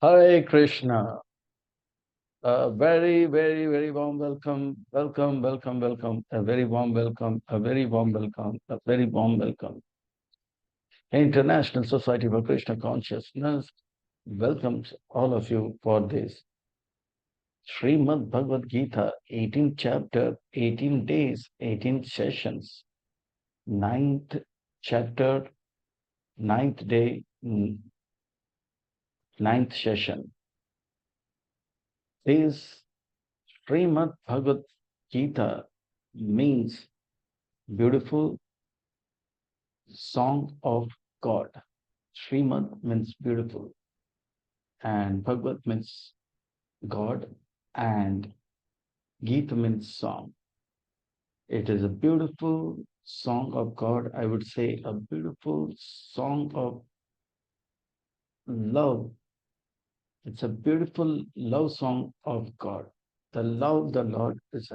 Hare Krishna. A very, very, very warm welcome. Welcome, welcome, welcome. A very warm welcome. A very warm welcome. A very warm welcome. International Society for Krishna Consciousness welcomes all of you for this Srimad Bhagavad Gita, 18th chapter, 18 days, 18 sessions, ninth chapter, ninth day, ninth session. This Srimad Bhagavad Gita means beautiful song of God. Srimad means beautiful, and Bhagavad means God, and Gita means song. It is a beautiful song of God, I would say, a beautiful song of love. It's a beautiful love song of God. The love the Lord is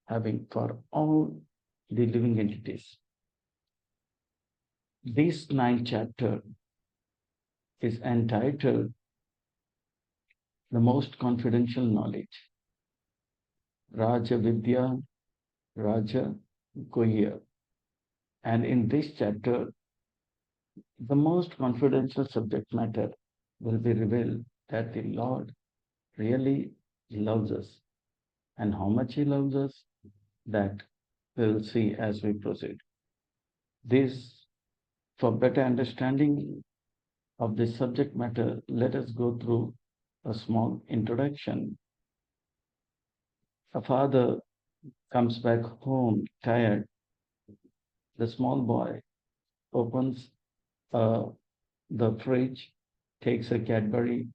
having for all the living entities. This ninth chapter is entitled The Most Confidential Knowledge. Raja Vidya, Raja Guhya. And in this chapter, the most confidential subject matter will be revealed that the Lord really loves us. And how much He loves us, that we will see as we proceed. This, for better understanding of this subject matter, let us go through a small introduction. A father comes back home tired. The small boy opens the fridge, takes a Cadbury,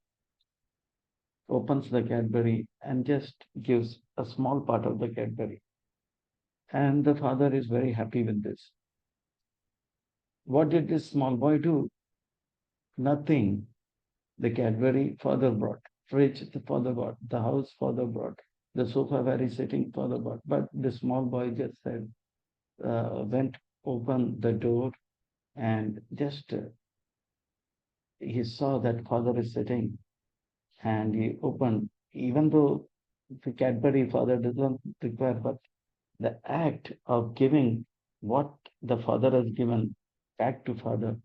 opens the Cadbury, and just gives a small part of the Cadbury. And the father is very happy with this. What did this small boy do? Nothing. The Cadbury father brought, fridge the father brought, the house father brought, the sofa where he's sitting father brought. But the small boy just said, went open the door and just he saw that father is sitting and he opened, even though the Cadbury father doesn't require, but the act of giving what the father has given back to father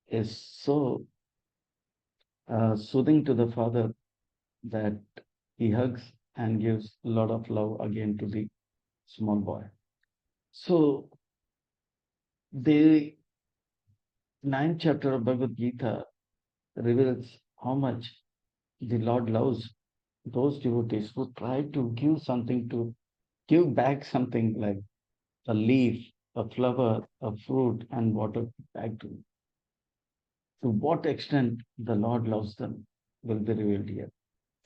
is so soothing to the father that he hugs and gives a lot of love again to the small boy. So the ninth chapter of Bhagavad Gita reveals how much the Lord loves those devotees who try to give something, to give back something like a leaf, a flower, a fruit, and water back to them. To what extent the Lord loves them will be revealed here.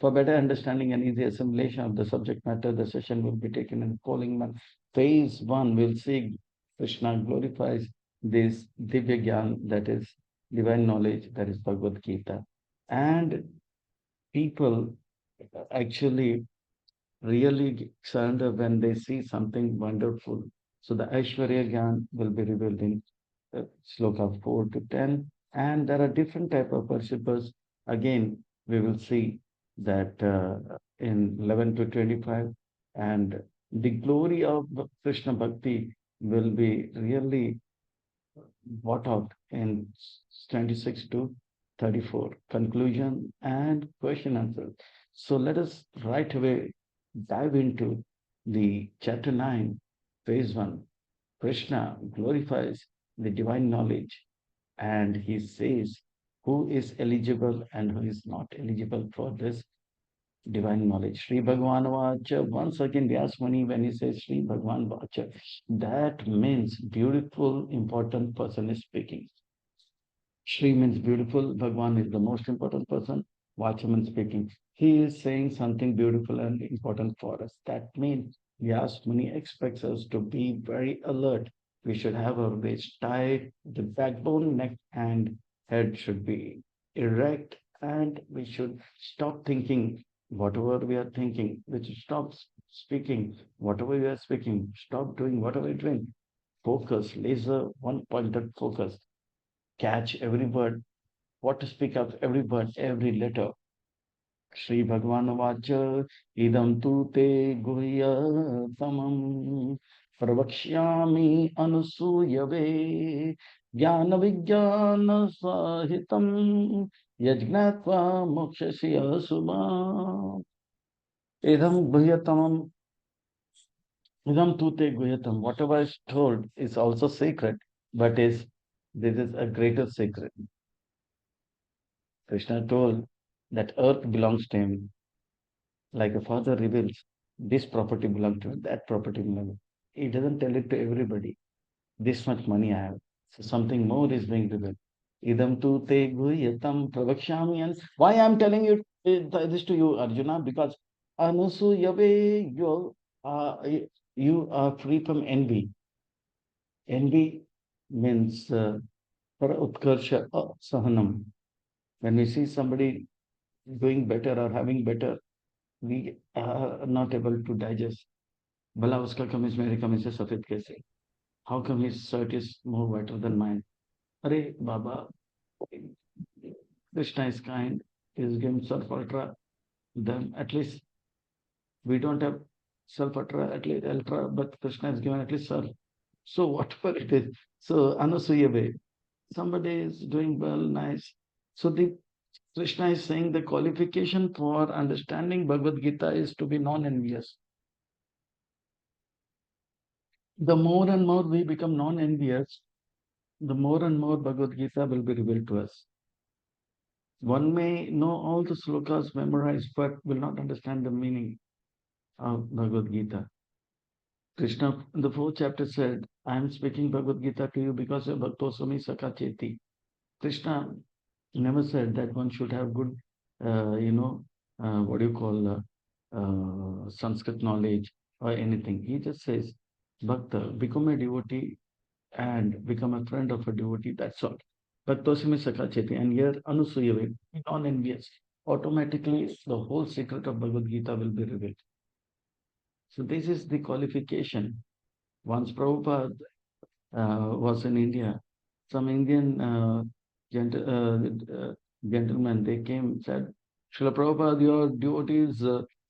For better understanding and easy assimilation of the subject matter, the session will be taken in calling manner. Phase one will see Krishna glorifies this Divya Gyan, that is divine knowledge, that is Bhagavad Gita. And people actually really surrender when they see something wonderful. So the Aishwarya Gyan will be revealed in sloka 4 to 10. And there are different type of worshippers. Again, we will see that in 11 to 25. And the glory of Krishna Bhakti will be really brought out in 26 to 34. Conclusion and question answer. So let us right away dive into the chapter 9, phase 1. Krishna glorifies the divine knowledge and he says who is eligible and who is not eligible for this divine knowledge. Sri Bhagavan Vacha, once again, Vyas Muni, when he says Sri Bhagavan Vacha, that means beautiful, important person is speaking. Shri means beautiful, Bhagavan is the most important person, Vacha means speaking. He is saying something beautiful and important for us. That means Vyas Muni expects us to be very alert. We should have our waist tight, the backbone, neck, and head should be erect, and we should stop thinking whatever we are thinking. We should stop speaking whatever we are speaking. Stop doing whatever we're doing. Focus, laser, one-pointed focus. Catch every word, what to speak of every word, every letter. Shri Bhagavan Vacha Idam tu te guhyatamam pravakshyami anusuyave jnana vijnana sahitam yajnatva mokshasya subha idam guhyatamam idam tu te guhyatam. Whatever is told is also sacred, but this is a greater secret. Krishna told that earth belongs to him, like a father reveals this property belongs to him, that property belongs. He doesn't tell it to everybody. This much money I have. So something more is being revealed. Idam tu te guhyatam pravakshami. And why I'm telling you this to you, Arjuna? Because anusuyave, you are free from envy. Envy means para utkarsha sahanam. When we see somebody doing better or having better, we are not able to digest. भला उसका कमीज मेरे कमीज से सफेद कैसे? How come his shirt is more whiter than mine? Arey Baba, Krishna is kind. He is giving self ultra. Then at least we don't have self ultra, at least ultra, but Krishna is given at least self. So whatever it is. So Anasuya way. Somebody is doing well, nice. So the Krishna is saying the qualification for understanding Bhagavad Gita is to be non-envious. The more and more we become non-envious, the more and more Bhagavad Gita will be revealed to us. One may know all the slokas memorized, but will not understand the meaning of Bhagavad Gita. Krishna in the fourth chapter said, I am speaking Bhagavad Gita to you because of Bhaktosami Sakacheti. Krishna never said that one should have good, what do you call, Sanskrit knowledge or anything. He just says, Bhakta, become a devotee and become a friend of a devotee. That's all. But Tosime Sakacheti, and here Anusuyave, non-envious. Automatically, the whole secret of Bhagavad Gita will be revealed. So this is the qualification. Once Prabhupada was in India, some Indian gentlemen, they came said, Srila Prabhupada, your devotees'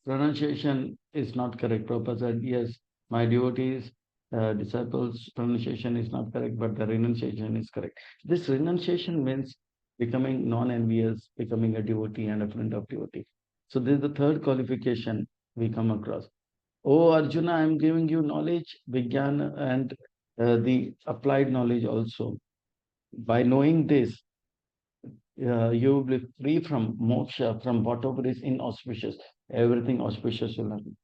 pronunciation is not correct. Prabhupada said, yes, my devotees, disciples' pronunciation is not correct, but the renunciation is correct. This renunciation means becoming non-envious, becoming a devotee and a friend of devotee. So this is the third qualification we come across. Oh Arjuna, I am giving you knowledge, Vijnana, and the applied knowledge also. By knowing this, you will be free from moksha, from whatever is inauspicious. Everything auspicious will learn.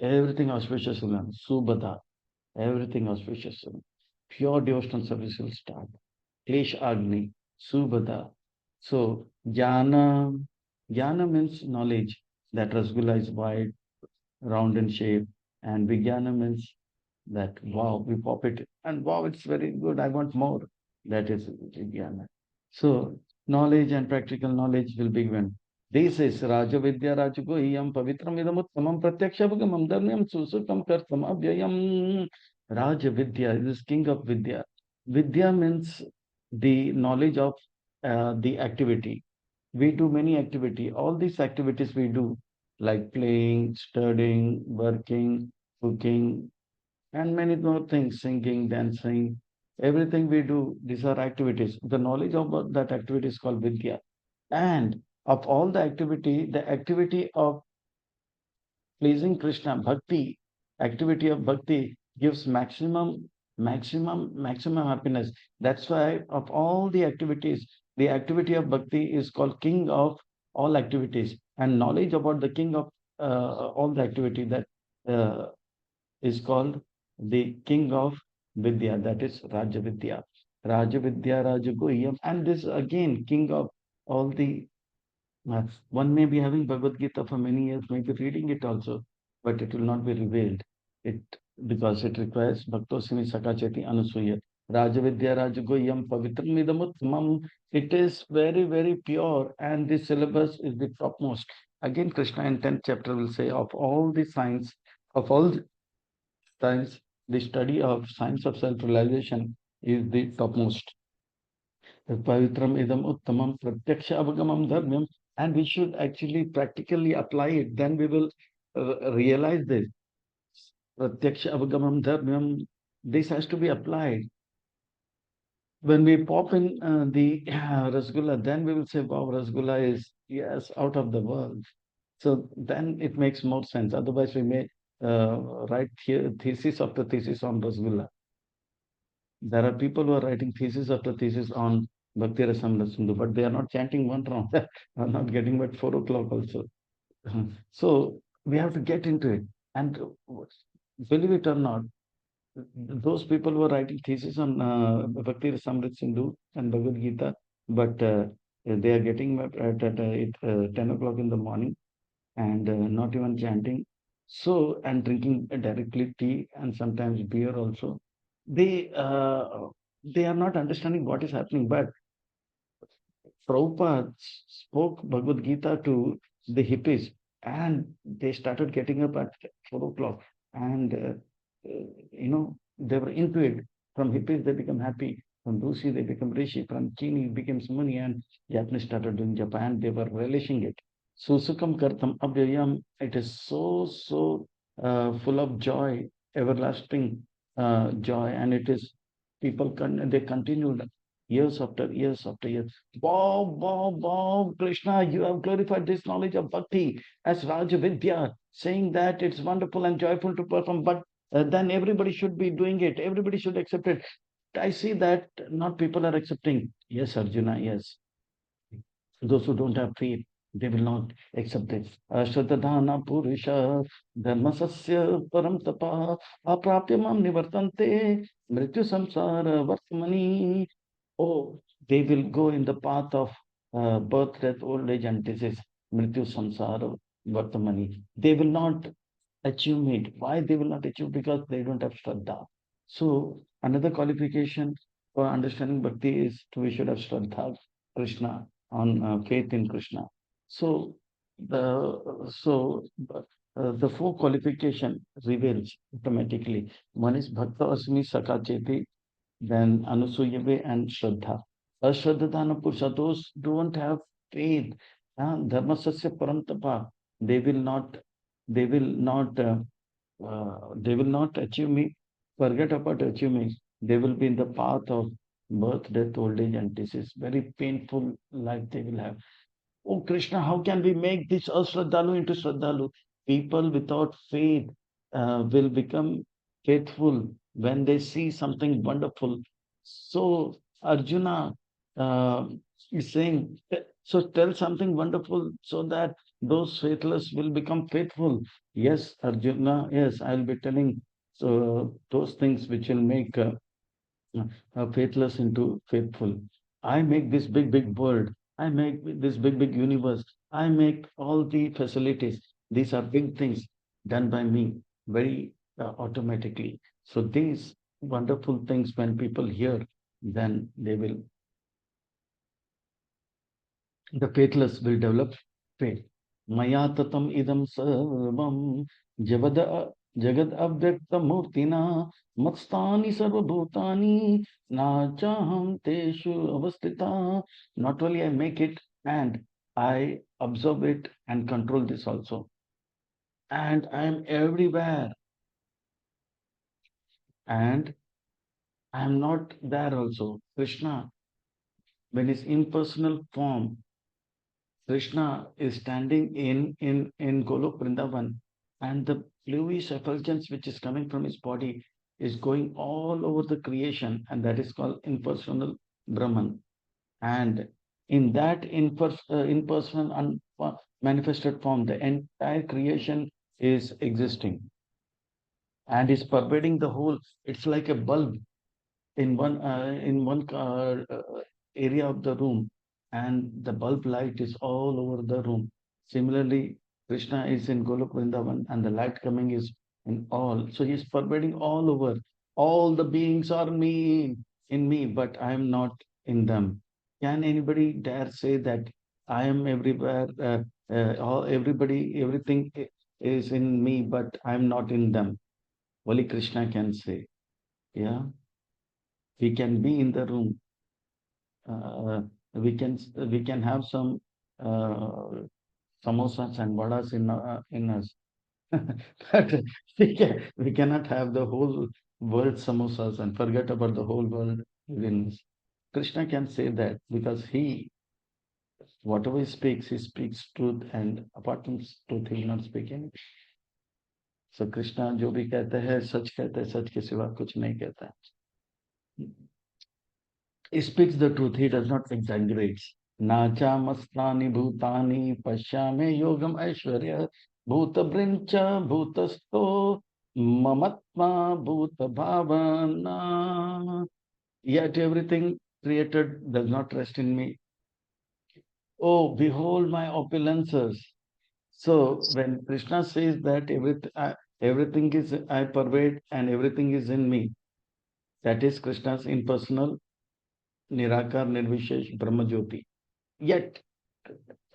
Everything auspicious will learn. Subhada, everything auspicious will learn. Pure devotional service will start. Klesh Agni, Subhada. So, jnana means knowledge. That Rasgulla is wide, round in shape, and Vijnana means that wow, we pop it, and wow, it's very good. I want more. That is Vijnana. So knowledge and practical knowledge will be given. This is Raja Vidya Rajagohyam Pavitram Idamuttamam Pratyakshabhagamam Dharmyam Susukam Kartam Abhyayam. Raja Vidya is king of Vidya. Vidya means the knowledge of the activity. We do many activity. All these activities we do, like playing, studying, working, cooking, and many more things, singing, dancing, everything we do, these are activities. The knowledge about that activity is called Vidya. And of all the activity of pleasing Krishna, bhakti, activity of bhakti gives maximum happiness. That's why of all the activities, the activity of bhakti is called king of all activities. And knowledge about the king of all the activity that uh, is called the king of Vidya, that is Raja Vidya. Raja Vidya, Raja Guhyam, and this again, king of all the. One may be having Bhagavad Gita for many years, maybe reading it also, but it will not be revealed. It because it requires Bhaktosimi Sakachati Anusuya. Raja Vidya, Raja Guhyam, Pavitram Idamuttamam. It is very, very pure, and the syllabus is the topmost. Again, Krishna in 10th chapter will say, of all the science, of all science, the study of science of self-realization is the topmost. Pavitram idam uttamam pratyaksha avagamam dharmyam And we should actually practically apply it. Then we will realize this. Pratyaksha avagamam dharmam. This has to be applied. When we pop in the rasgulla, then we will say, wow, rasgulla is, yes, out of the world. So then it makes more sense. Otherwise, we may write thesis after thesis on rasgulla. There are people who are writing thesis after thesis on Bhakti Rasamrita Sindhu, but they are not chanting one round. Are not getting at 4 o'clock also. So we have to get into it. And believe it or not, those people who are writing thesis on Bhakti Rasamrita Sindhu and Bhagavad Gita, but they are getting up at 10 o'clock in the morning and not even chanting. So, and drinking directly tea and sometimes beer also. They, uh, they are not understanding what is happening, but Prabhupada spoke Bhagavad Gita to the hippies, and they started getting up at 4 o'clock, and they were into it. From hippies, they become happy. From Rusi, they become Rishi. From Chini, it becomes Muni, and Japanese started doing Japan. They were relishing it. Susukam Kartam Abhyayam. It is so full of joy, everlasting joy, and it is they continued years after years after years. Wow, wow, wow, Krishna, you have glorified this knowledge of bhakti as Raja Vidya, saying that it's wonderful and joyful to perform, but then everybody should be doing it, everybody should accept it. I see that not people are accepting. Yes, Arjuna, yes. Those who don't have faith, they will not accept this. Ashradhana Purusha Dharmasasya Param Tapa Aprapyamam Nivartante Mrityu Samsara Vartamani. Oh, they will go in the path of birth, death, old age, and disease. Mrityu Samsara Vartamani. They will not achieve it. Why they will not achieve? Because they don't have Shraddha. So, another qualification for understanding bhakti is we should have Shraddha, Krishna, on faith in Krishna. So, the four qualification reveals automatically. One is Bhakta Asmi Sakacheti, then Anusuyave and Shraddha. Ashraddhana Purusha, those don't have faith. Dharma Sasya Parantapa, they will not, they will not, they will not achieve me. Forget about achievements. They will be in the path of birth, death, old age, and disease. Very painful life they will have. Oh Krishna, how can we make this Ashradhalu into Shradhalu? People without faith will become faithful when they see something wonderful. So Arjuna uh, is saying, so tell something wonderful so that those faithless will become faithful. Yes, Arjuna, yes, I'll be telling so those things which will make faithless into faithful. I make this big, big world. I make this big, big universe. I make all the facilities. These are big things done by me very automatically. So these wonderful things, when people hear, then the faithless will develop faith. Maya tatam idam sarvam javada jagad avyakta murtina matstani sarvabhutani nachaham teshu avastita. Not only I make it, and I observe it and control this also. And I am everywhere. And I am not there also. Krishna, when his impersonal form, Krishna is standing in Golok Vrindavan, and the bluish effulgence which is coming from his body is going all over the creation, and that is called impersonal Brahman. And in that impersonal manifested form, the entire creation is existing and is pervading the whole. It's like a bulb in one area of the room, and the bulb light is all over the room. Similarly, Krishna is in Golok Vrindavan, and the light coming is in all. So he is pervading all over. All the beings are me in me, but I am not in them. Can anybody dare say that I am everywhere? Everybody, everything is in me, but I am not in them. Only Krishna can say. Yeah, we can be in the room, uh, we can have some uh, samosas and vadas in us. But we cannot have the whole world samosas and forget about the whole world within us. Krishna can say that because whatever he speaks truth, and apart from truth, he will not speak anything. So Krishna जो भी कहते हैं सच कहते हैं, सच के सिवा कुछ नहीं कहता है. He speaks the truth, he does not exaggerate. नाचा मस्तानि भूतानि पश्यामि योगम ऐश्वर्य भूत ब्रिंच भूतस्थो ममत्मा भूत भावना. Yet everything created does not rest in me. Oh, behold my opulences. So when Krishna says that everything is I pervade and everything is in me, that is Krishna's impersonal Nirakar Nirvishesh Brahma Jyoti. Yet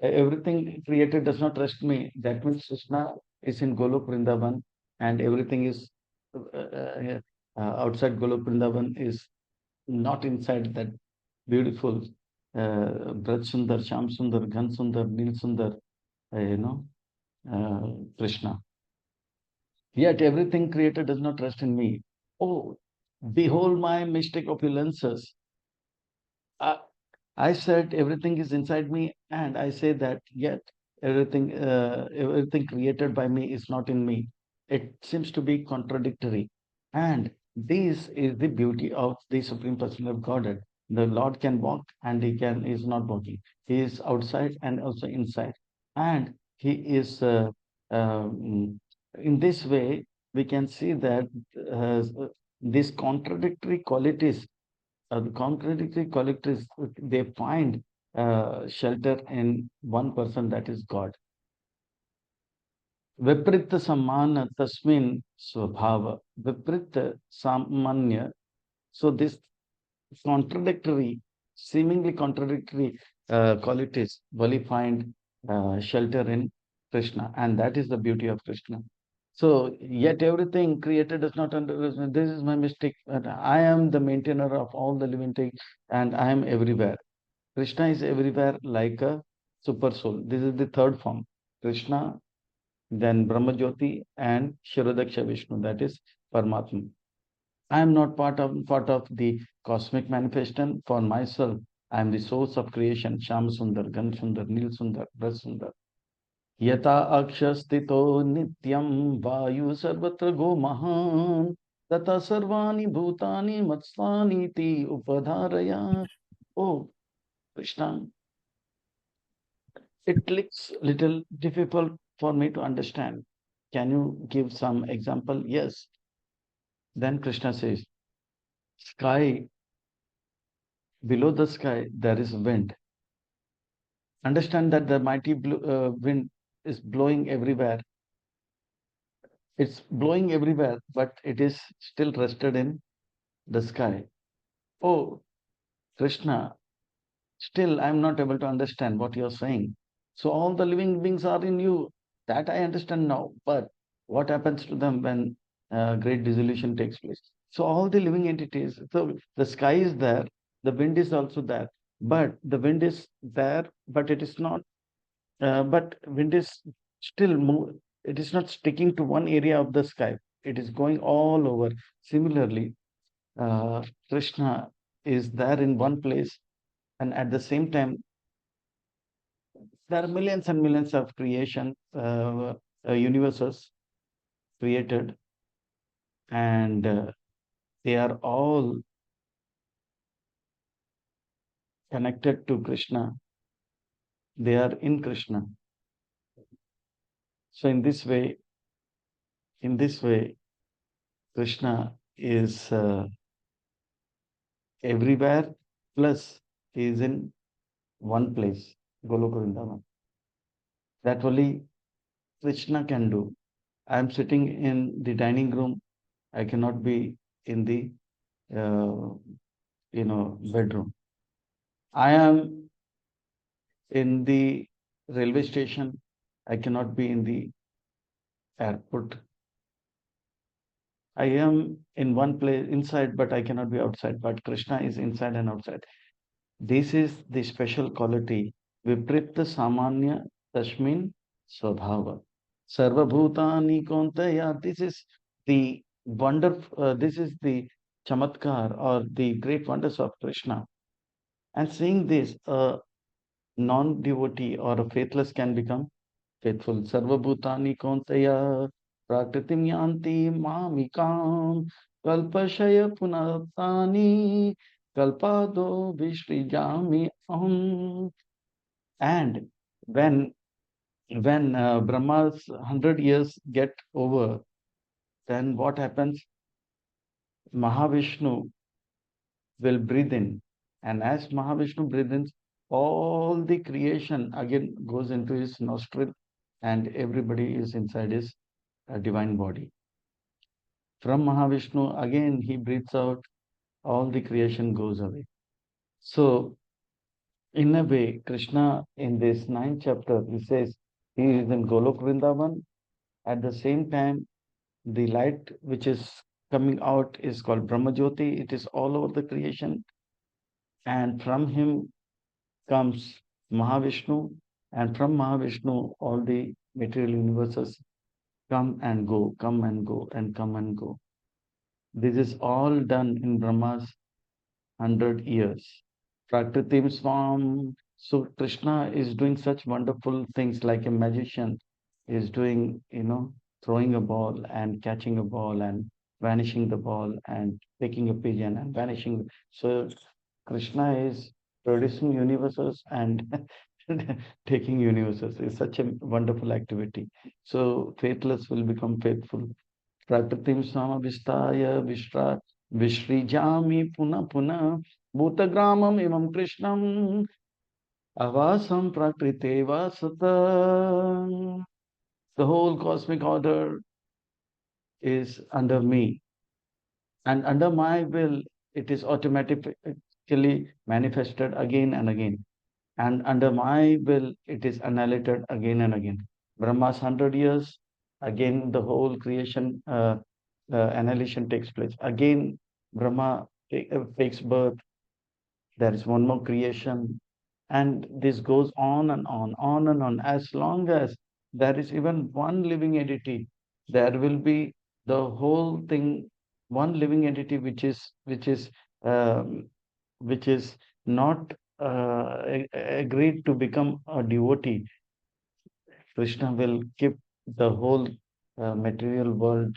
everything created does not rest me. That means Krishna is in Golok Vrindavan and everything is outside Golok Vrindavan is not inside that beautiful Braj Sundar, Sham Sundar, Ghan Sundar, Nil Sundar, Krishna. Yet everything created does not rest in me. Oh, behold my mystic opulences. Uh, I said everything is inside me, and I say that yet everything created by me is not in me. It seems to be contradictory, and this is the beauty of the Supreme Person of Godhead. The Lord can walk, and he is not walking. He is outside and also inside, and he is. In this way, we can see that uh, these contradictory qualities the contradictory collectors they find shelter in one person, that is God. Viprita samana tasmin swabhava. Viprita samanya. So this contradictory, seemingly contradictory qualities only find shelter in Krishna, and that is the beauty of Krishna. So, yet everything created does not understand. This is my mistake. But I am the maintainer of all the living things, and I am everywhere. Krishna is everywhere like a super soul. This is the third form. Krishna, then Brahmajyoti, and Shiradaksha Vishnu, that is Paramatma. I am not part of the cosmic manifestation for myself. I am the source of creation. Sham Sundar, Gan Sundar, Nil Sundar, Braj Sundar. यथा अक्षस्थितो नित्यं वायु सर्वत्र गो महान् तथा सर्वाणि भूतानि मत्स्थानीति उपधारया. Oh, Krishna, it looks little difficult for me to understand. Can you give some example? Yes. Then Krishna says, sky, below the sky, there is wind. Understand that the mighty wind is blowing everywhere. It's blowing everywhere, but it is still rested in the sky. Oh, Krishna, still I'm not able to understand what you're saying. So all the living beings are in you. That I understand now. But what happens to them when great dissolution takes place? So all the living entities, so the sky is there, the wind is also there, but the wind is there, but it is not, but wind is still move. It is not sticking to one area of the sky. It is going all over. Similarly, Krishna is there in one place, and at the same time, there are millions and millions of creation universes created, and they are all connected to Krishna. They are in Krishna. So in this way, Krishna is everywhere. Plus, he is in one place, Goloka Vrindavan. That only Krishna can do. I am sitting in the dining room. I cannot be in the uh, bedroom. I am in the railway station. I cannot be in the airport. I am in one place inside, but I cannot be outside. But Krishna is inside and outside. This is the special quality. Vipritta Samanya Tashmin Swabhava. Sarvabhutani Kontaya. This is the this is the chamatkar or the great wonders of Krishna. And seeing this, a non-devotee or a faithless can become faithful. Sarvabhutani Kontaya Prakritim Yanti Mamikam Kalpashaya Punatani Kalpado Vishrijami Aham. And when Brahma's 100 years get over, then what happens? Mahavishnu will breathe in, and as Mahavishnu breathes in, all the creation again goes into his nostril, and everybody is inside his divine body. From Mahavishnu, again he breathes out, all the creation goes away. So, in a way, Krishna in this ninth chapter, he says he is in Golok Vrindavan. At the same time, the light which is coming out is called Brahmajyoti. It is all over the creation. And from him comes Mahavishnu. And from Mahavishnu, all the material universes come and go, come and go, and come and go. This is all done in Brahma's 100 years. Prakritim Swam. So Krishna is doing such wonderful things like a magician is doing, throwing a ball and catching a ball and vanishing the ball and taking a pigeon and vanishing. So Krishna is producing universes and taking universes. It's such a wonderful activity. So faithless will become faithful. Prakritim samavistaya vishrijami puna puna bhutagramam imam krishnam avasam prakrite vasata. The whole cosmic order is under me, and under my will, it is automatically manifested again and again. And under my will, it is annihilated again and again. Brahma's 100 years, again the whole creation annihilation takes place. Again, Brahma takes birth. There is one more creation, and this goes on and on, on and on. As long as there is even one living entity, there will be the whole thing, one living entity um, which is not agreed to become a devotee. Krishna will keep the whole material world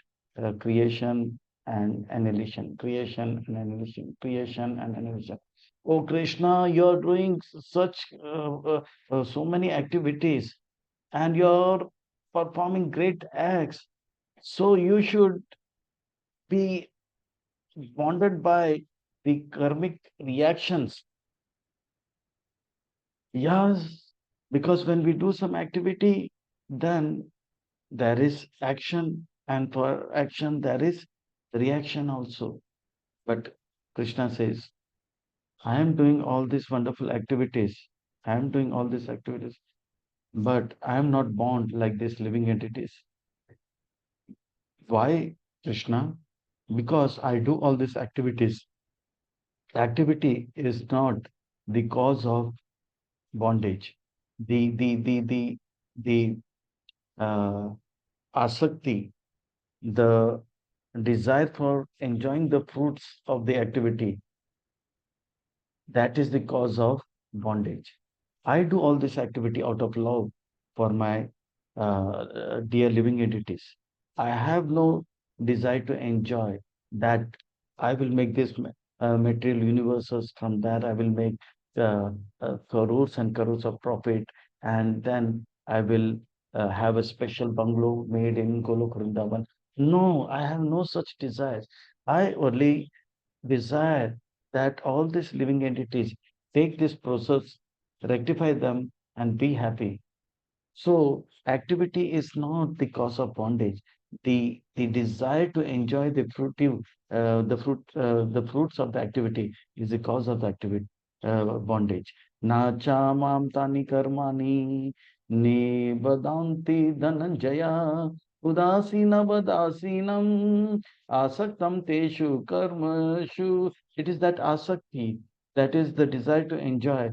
creation and annihilation, creation and annihilation, creation and annihilation. Oh Krishna, you're doing such so many activities and you're performing great acts. So you should be bonded by the karmic reactions. Yes, because when we do some activity, then there is action, and for action, there is reaction also. But Krishna says, I am doing all these wonderful activities. I am doing all these activities, but I am not bound like these living entities. Why, Krishna? Because I do all these activities. Activity is not the cause of bondage. The uh, asakti, the desire for enjoying the fruits of the activity, that is the cause of bondage. I do all this activity out of love for my dear living entities. I have no desire to enjoy that. I will make this material universes. From that, I will make uh, crores and crores of profit, and then I will have a special bungalow made in Golok Vrindavan. No, I have no such desires. I only desire that all these living entities take this process, rectify them, and be happy. So activity is not the cause of bondage. The desire to enjoy the fruits of the activity is the cause of the activity bondage. Na cha mam tani karmani ne badanti dhananjaya udasina vadasinam asaktam teshu karmashu. It is that asakti, that is the desire to enjoy,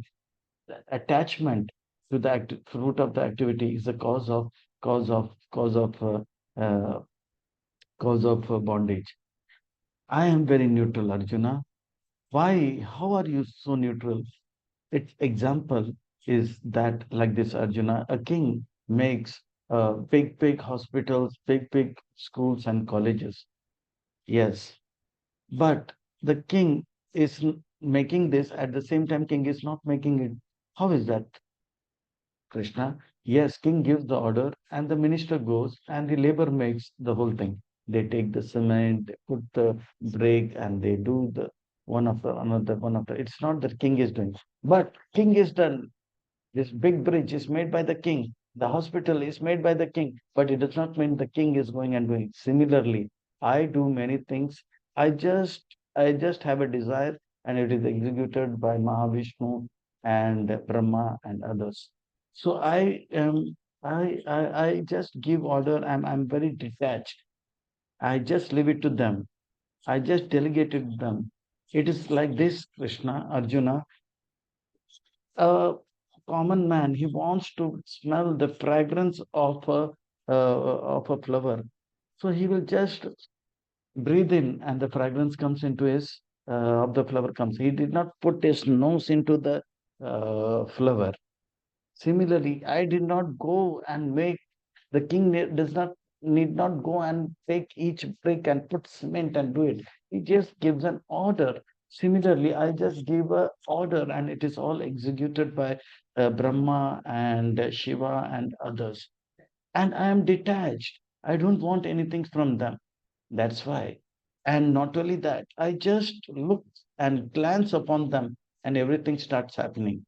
attachment. to the fruit of the activity is the cause of cause of uh, uh, bondage. I am very neutral, Arjuna. Why? How are you so neutral? Its example is that, like this, Arjuna, a king makes big hospitals, big schools and colleges. Yes, but the king is making this at the same time. King is not making it. How is that, Krishna? Yes, king gives the order, and the minister goes, and the labor makes the whole thing. They take the cement, they put the brick, and they do the one after another, one after. It's not that king is doing, but king is done. This big bridge is made by the king. The hospital is made by the king, but it does not mean the king is going and doing. Similarly, I do many things. I just have a desire, and it is executed by Mahavishnu and Brahma and others. So I just give order. I'm very detached. I just leave it to them. I just delegate it to them. It is like this, Krishna, Arjuna. A common man, he wants to smell the fragrance of a flower, so he will just breathe in and the fragrance comes into his of the flower comes. He did not put his nose into the flower. Similarly, I did not go and make the king does not need not go and take each brick and put cement and do it. He just gives an order. Similarly, I just give a order and it is all executed by Brahma and Shiva and others. And I am detached. I don't want anything from them. That's why. And not only that, I just look and glance upon them and everything starts happening.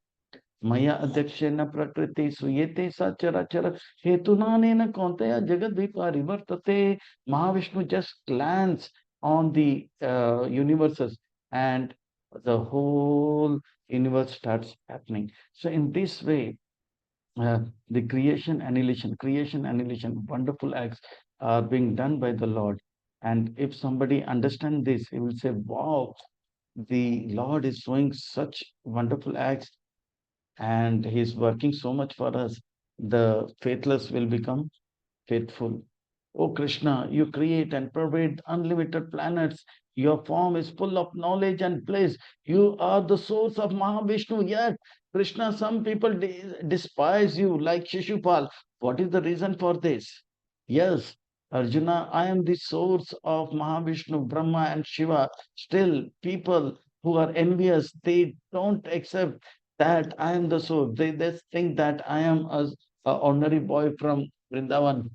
Maya Adhyakshena Prakriti Suyete Sacharachara Hetunanena Kontaya Jagadvipa Rivartate. Mahavishnu just glance on the universes and the whole universe starts happening. So in this way, the creation, annihilation, wonderful acts are being done by the Lord. And if somebody understands this, he will say, wow, the Lord is showing such wonderful acts and he's working so much for us. The faithless will become faithful. O Krishna, you create and pervade unlimited planets. Your form is full of knowledge and bliss. You are the source of Mahavishnu. Yet, Krishna, some people despise you like Shishupal. What is the reason for this? Yes, Arjuna, I am the source of Mahavishnu, Brahma, and Shiva. Still, people who are envious, they don't accept that I am the source. They think that I am a ordinary boy from Vrindavan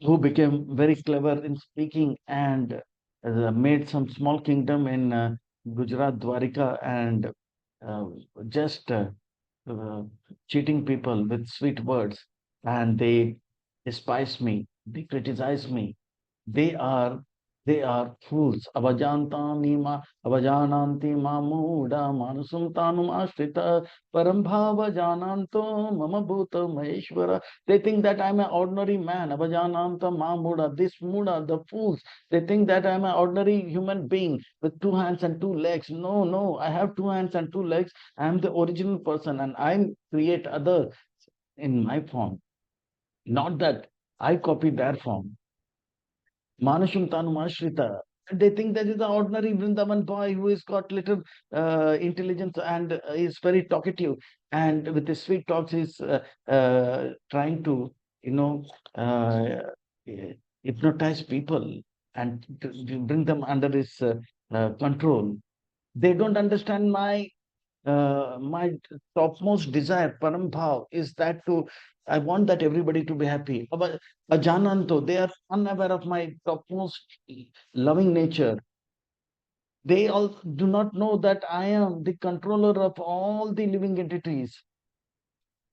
who became very clever in speaking and made some small kingdom in Gujarat, Dwarika, and uh, just uh, cheating people with sweet words. And they despise me, they criticize me. They are they are fools. Avajananti ma muda manasum tanum ashrita parambhava jananto mama bhuta maheshwara. They think that I'm an ordinary man. Avajananta ma muda. This muda, the fools, they think that I'm an ordinary human being with two hands and two legs. No, no, I have two hands and two legs. I'm the original person and I create other in my form. Not that I copy their form. Manushum Tanumashrita. They think that is the ordinary Vrindavan boy who has got little intelligence and is very talkative. And with his sweet talks, he's trying to, you know, uh, eh, hypnotize people and to bring them under his control. They don't understand my topmost desire, Parambhav, is that to I want that everybody to be happy. Ajananto, they are unaware of my topmost loving nature. They all do not know that I am the controller of all the living entities.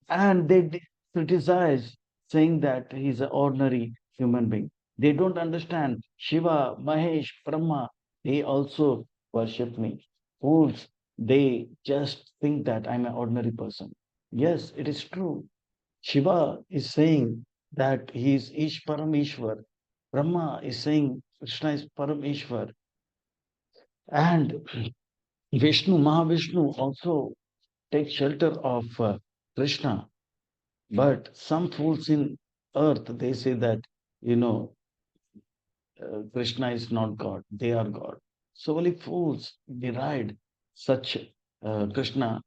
And they criticize, saying that he's an ordinary human being. They don't understand Shiva, Mahesh, Brahma. They also worship me. Fools, they just think that I'm an ordinary person. Yes, it is true. Shiva is saying that he is Ish Param Ishwar. Brahma is saying Krishna is Param Ishwar. And Vishnu, Mahavishnu also take shelter of Krishna. But some fools in earth, they say that, you know, Krishna is not God, they are God. So only fools deride such Krishna.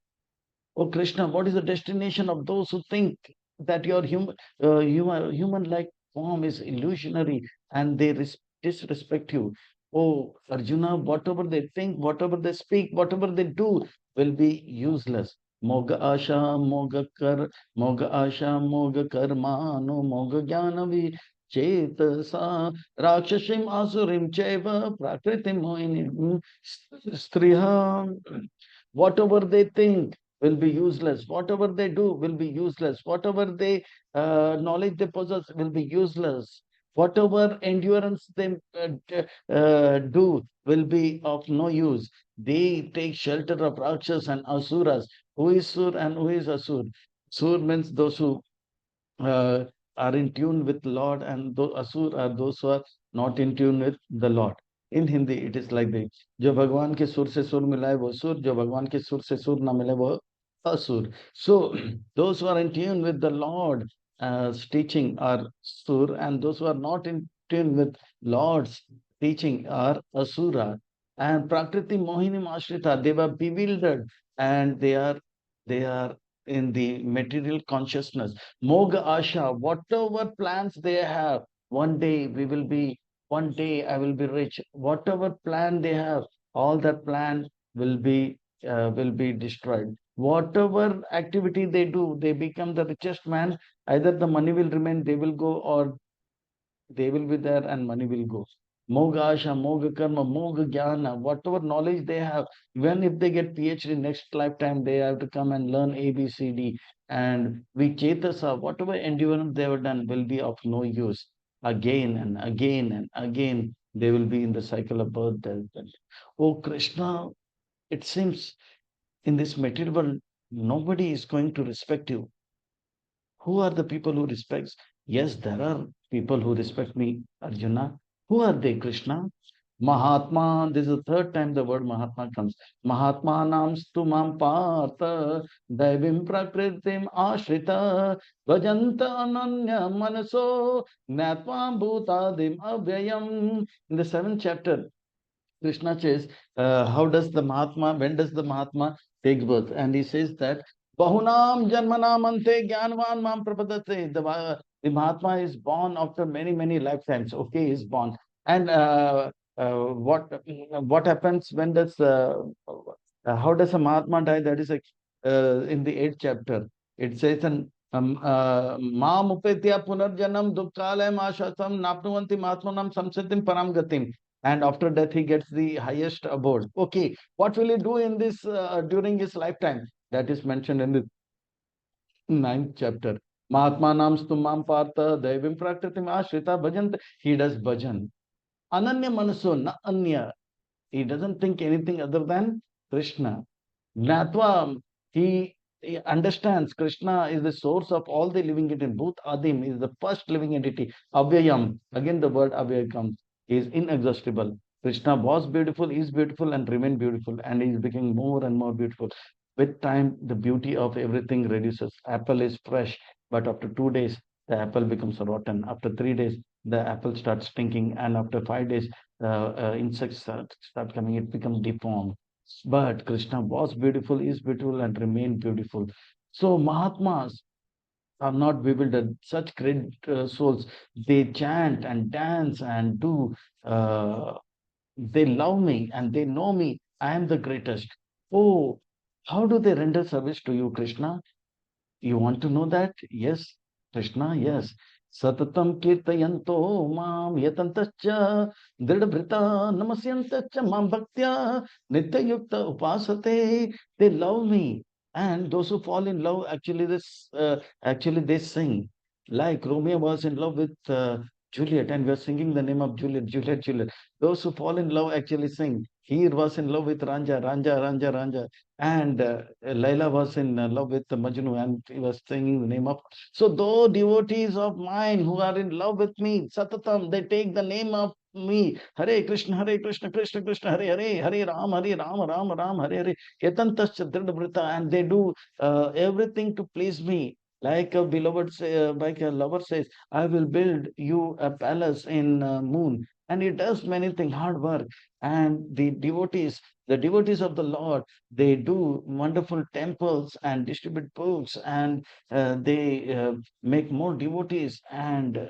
Oh Krishna, what is the destination of those who think that your human-like form is illusionary and they disrespect you? Oh Arjuna, whatever they think, whatever they speak, whatever they do will be useless. Moga asha, moga asha, moga karma, no moga jnana chetasa rakshashim asurim cheva prakritim mohinim striha. Whatever they think will be useless. Whatever they do will be useless. Whatever they knowledge they possess will be useless. Whatever endurance they do will be of no use. They take shelter of Rakshas and Asuras. Who is Sur and who is Asur? Sur means those who uh, are in tune with Lord, and Asur are those who are not in tune with the Lord. In Hindi, it is like this. जो भगवान के सुर से सुर मिलाए वो सुर, जो भगवान के सुर से सुर ना मिले वो asur. So those who are in tune with the Lord teaching are sur, and those who are not in tune with Lord's teaching are asura. And prakriti mohinim ashrita, they were bewildered, and they are in the material consciousness. Moga Asha, whatever plans they have, one day I will be rich. Whatever plan they have, all that plan will be destroyed. Whatever activity they do, they become the richest man. Either the money will remain, they will go, or they will be there and money will go. Moga Asha, Moga Karma, Moga Jnana, whatever knowledge they have, even if they get PhD next lifetime, they have to come and learn A, B, C, D. And we Chetasa, whatever endurance they have done will be of no use. Again and again and again, they will be in the cycle of birth, death. Oh Krishna, it seems in this material world, nobody is going to respect you. Who are the people who respects? Yes, there are people who respect me, Arjuna. Who are they, Krishna? Mahatma, this is the third time the word Mahatma comes. Mahatma namstu mam partha, daivim prakritim ashrita, vajanta ananya manaso, natvam bhutadim avyayam. In the seventh chapter, Krishna says, when does the Mahatma take birth? And he says that, Bahunam Janmanam Ante Jnanvan Mam Prapadate. The Mahatma is born after many, many lifetimes. Okay, he is born. And what happens when how does a Mahatma die? That is like in the eighth chapter. It says, and Mam Upetya Punarjanam Dukkalayam Ashasam Napnuvanti Mahatmanam Samsitim Param Gatim, and after death he gets the highest abode. Okay, what will he do in this during his lifetime? That is mentioned in the ninth chapter. Mahatma nam stumam partha daivim prakritim ashrita bhajant. He does bhajan. Ananya manaso na anya. He doesn't think anything other than Krishna. Gnatva, he understands Krishna is the source of all the living entity. Bhut Adim is the first living entity. Avyayam, again the word Avyay comes. He is inexhaustible. Krishna was beautiful, is beautiful, and remain beautiful, and he is becoming more and more beautiful. With time, the beauty of everything reduces. Apple is fresh, but after 2 days, the apple becomes rotten. After 3 days, the apple starts stinking, and after 5 days, insects start coming. It becomes deformed. But Krishna was beautiful, is beautiful, and remain beautiful. So Mahatmas are not bewildered. Such great souls, they chant and dance and do. Uh, they love me and they know me. I am the greatest. Oh, how do they render service to you, Krishna? You want to know that? Yes, Krishna, yes. Satatam kirtayanto mam yatantascha dridabhrita namasyantascha mam bhaktya nityayukta upasate. They love me. And those who fall in love, actually they sing. Like Romeo was in love with Juliet, and we are singing the name of Juliet, Juliet, Juliet. Those who fall in love actually sing. He was in love with Ranja, Ranja, Ranja, Ranja, and Laila was in love with Majnu, and he was singing the name of. So, though devotees of mine who are in love with me, Satatam, they take the name of me. Hare Krishna, Krishna Krishna, Hare Hare, Hare Ram, Ram Ram, Hare Hare. Etantascha dridhavrita, and they do everything to please me. Like a beloved, like a lover says, I will build you a palace in moon. And he does many things, hard work. And the devotees of the Lord, they do wonderful temples and distribute books, and they make more devotees and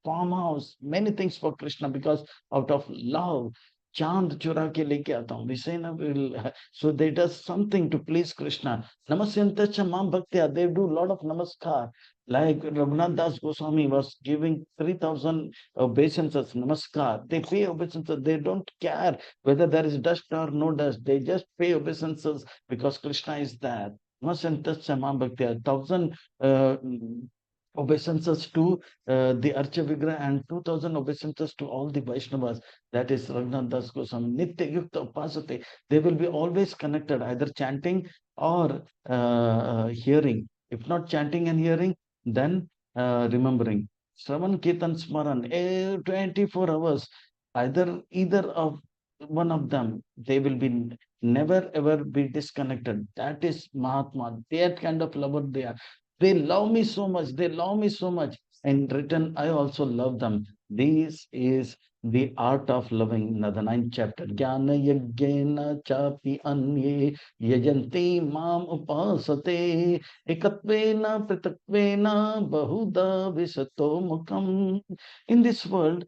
farmhouse, many things for Krishna, because out of love. Chand chura ke leke aata hu. We say na, so they does something to please Krishna. Namasyanta mam bhaktya. They do lot of namaskar. Like Raghunath Das Goswami was giving 3,000 obeisances, namaskar. They pay obeisances. They don't care whether there is dust or no dust. They just pay obeisances because Krishna is there. Namasyanta mam bhaktya. 1,000 uh, obeisances to the Archa Vigra, and 2,000 obeisances to all the Vaishnavas. That is Raghunath Das Goswami. Nitya Yukta Upasate. They will be always connected, either chanting or hearing. If not chanting and hearing, then remembering. Shravan Kirtan Smaran, 24 hours, either of one of them, they will be never ever be disconnected. That is Mahatma. That kind of lover they are. They love me so much. They love me so much. In return, I also love them. This is the art of loving. The ninth chapter. Jnana yajnana chapi anye yajanti mam upasate ekatvena pritatvena bahuda visato mukam. In this world,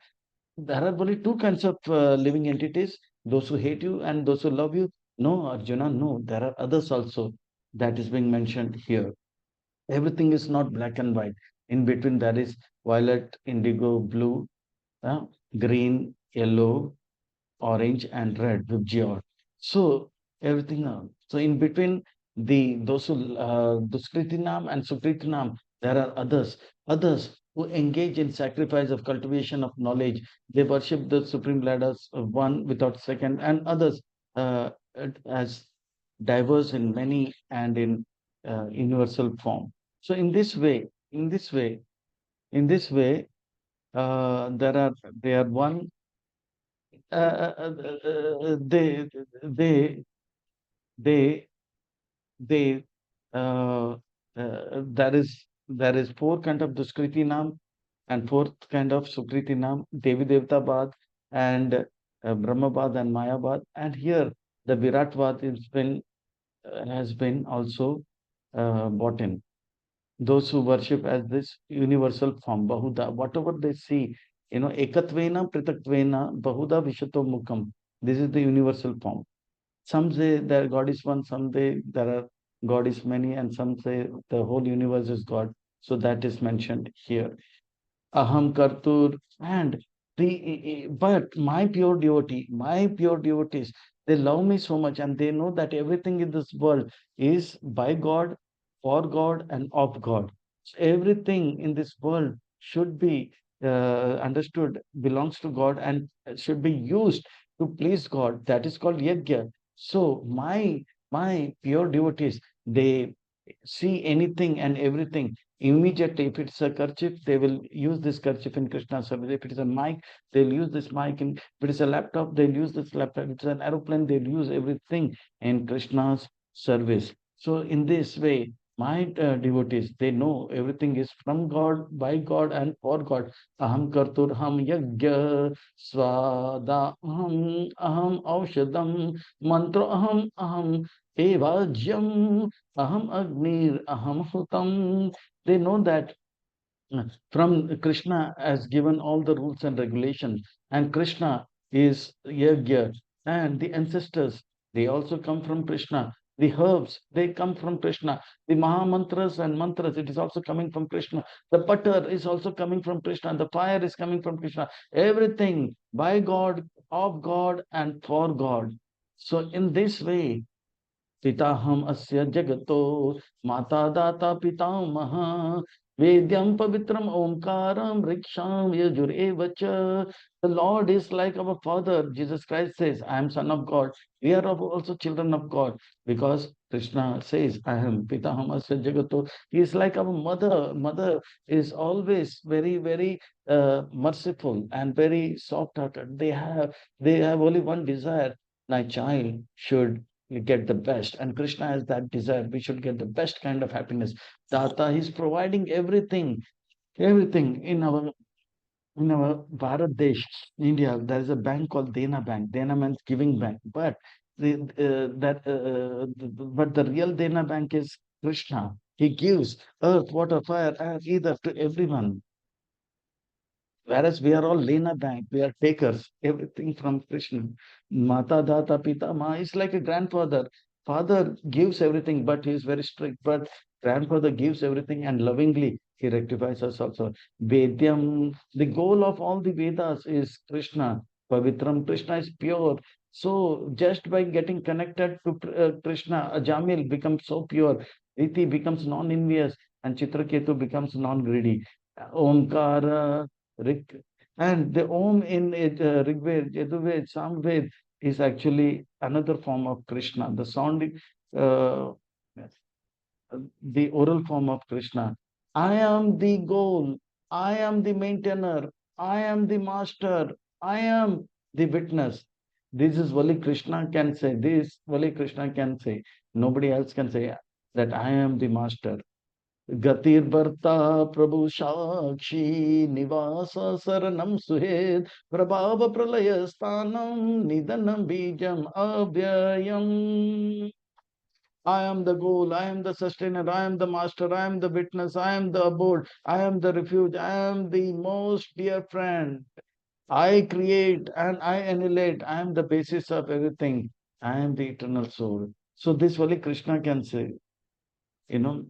there are only two kinds of living entities: those who hate you and those who love you. No, Arjuna, no. There are others also that is being mentioned here. Everything is not black and white. In between, there is violet, indigo, blue, uh, green, yellow, orange, and red with geode. So everything. So in between the those who Duskritinam and Sukritinam, there are others who engage in sacrifice of cultivation of knowledge. They worship the Supreme Lord as one without second, and others as diverse in many and in universal form. So in this way, there are they are one. Uh, uh, uh, they they they there is four kind of Duskriti Nam and fourth kind of Sukriti Nam, Devi Devta Bad and Brahmabad and Mayabad. And here the Viratvad has been also brought in. Those who worship as this universal form, Bahuda, whatever they see, Ekatvena, Pritatvena, Bahuda, Vishato Mukam. This is the universal form. Some say that God is one, some say there are God is many, and some say the whole universe is God. So that is mentioned here. Aham Kartur, and but my pure devotees, they love me so much, and they know that everything in this world is by God, for God, and of God. So everything in this world should be understood belongs to God and should be used to please God. That is called yajna. So my pure devotees, they see anything and everything immediately. If it's a kerchief, they will use this kerchief in Krishna's service. If it is a mic, they'll use this mic. And if it is a laptop, they'll use this laptop. If it's an aeroplane, they'll use everything in Krishna's service. So in this way, my devotees, they know everything is from God, by God, and for God. Aham kartur ham yajna swada aham aushadam mantra aham evajyam aham agnir aham hutam. They know that from Krishna has given all the rules and regulations, and Krishna is Yagya, and the ancestors, they also come from Krishna. The herbs, they come from Krishna. The Maha Mantras and mantras, it is also coming from Krishna. The butter is also coming from Krishna. The fire is coming from Krishna. Everything by God, of God, and for God. So in this way, पिताहम अस्य जगतो माता दाता पितामह Vedyam pavitram omkaram riksham yajurevacha. The Lord is like our Father. Jesus Christ says, I am Son of God. We are also children of God because Krishna says, I am Pitahamasya Jagato. He is like our mother. Mother is always very, very merciful and very soft-hearted. They have only one desire. My child should get the best. And Krishna has that desire. We should get the best kind of happiness. Tata is providing everything, everything in our Bharat Desh, India. There is a bank called Dena Bank. Dena means giving bank, but but the real Dena Bank is Krishna. He gives earth, water, fire, air, either to everyone. Whereas we are all Lena Bank, we are takers, everything from Krishna. Mata Data Pita Ma is like a grandfather. Father gives everything, but he is very strict. But grandfather gives everything and lovingly he rectifies us also. Vedyam, the goal of all the Vedas is Krishna. Pavitram, Krishna is pure. So just by getting connected to Krishna, Jamil becomes so pure. Riti becomes non-envious and Chitraketu becomes non-greedy. Omkara, Rik, and the Om in Rigved, Yajurved, Samved is actually another form of Krishna. The sound, uh, the oral form of Krishna. I am the goal. I am the maintainer. I am the master. I am the witness. This is only Krishna can say. This only Krishna can say. Nobody else can say that I am the master. गतिर्भर्ता प्रभु साक्षी निवास शरणम सुहेद प्रभाव प्रलय स्थानम निधनम बीजम अव्ययम. I am the goal, I am the sustainer, I am the master, I am the witness, I am the abode, I am the refuge, I am the most dear friend. I create and I annihilate, I am the basis of everything, I am the eternal soul. So this only Krishna can say, you know.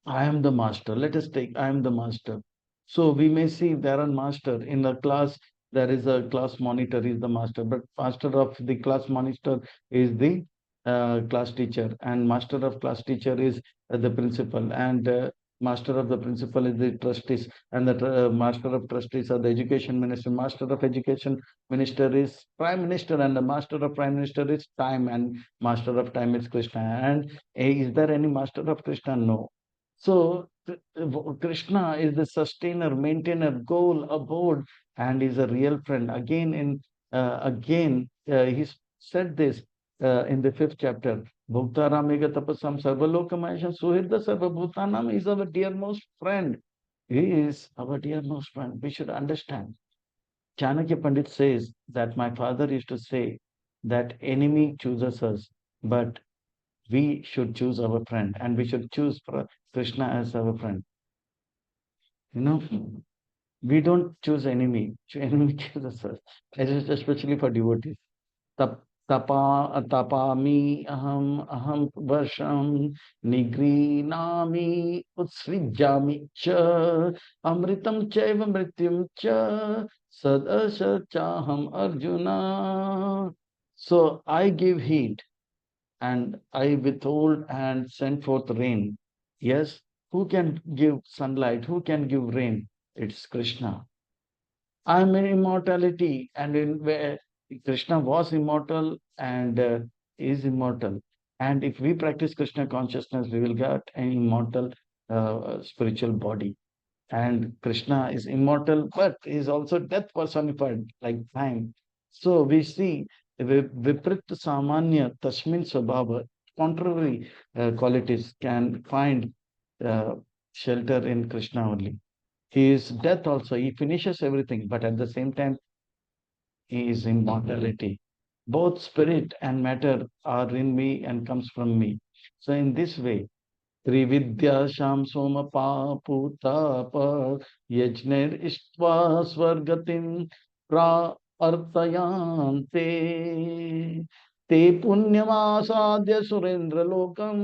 I am the master. Let us take, I am the master. So we may see there are master in the class, there is a class monitor is the master, but master of the class monitor is the class teacher, and master of class teacher is the principal, and master of the principal is the trustees, and the master of trustees are the education minister. Master of education minister is prime minister, and the master of prime minister is time, and master of time is Krishna. And is there any master of Krishna? No. So Krishna is the sustainer, maintainer, goal, abode, and is a real friend. He said this in the fifth chapter. Bhuktaramega tapasam sarvalokamayasam suhirda sarvabhutanam is our dearmost friend. He is our dearmost friend. We should understand. Chanakya Pandit says that my father used to say that enemy chooses us, but we should choose our friend, and we should choose Krishna as our friend. You know, we don't choose enemy. Enemy chooses us. It is especially for devotees. Tap, tapami aham varsham nigrinami utsvijami cha amritam chaiva mrityum cha sadasha chaham arjuna. So I give heed and I withhold and send forth rain. Yes, who can give sunlight? Who can give rain? It's Krishna. I am in immortality, and in where Krishna was immortal and is immortal. And if we practice Krishna consciousness, we will get an immortal spiritual body. And Krishna is immortal, but is also death personified, like time. So we see Viprit Samanya Tasmin Swabhava, contrary qualities can find uh, shelter in Krishna only. He is death also, he finishes everything, but at the same time, he is immortality. Both spirit and matter are in me and comes from me. So in this way, त्रिविद्याशां सोमपापूताप यज्ञैरिष्ट्वा स्वर्गतिं प्रार्थयान्ते ते पुण्यमासाद्य सुरेन्द्रलोकम्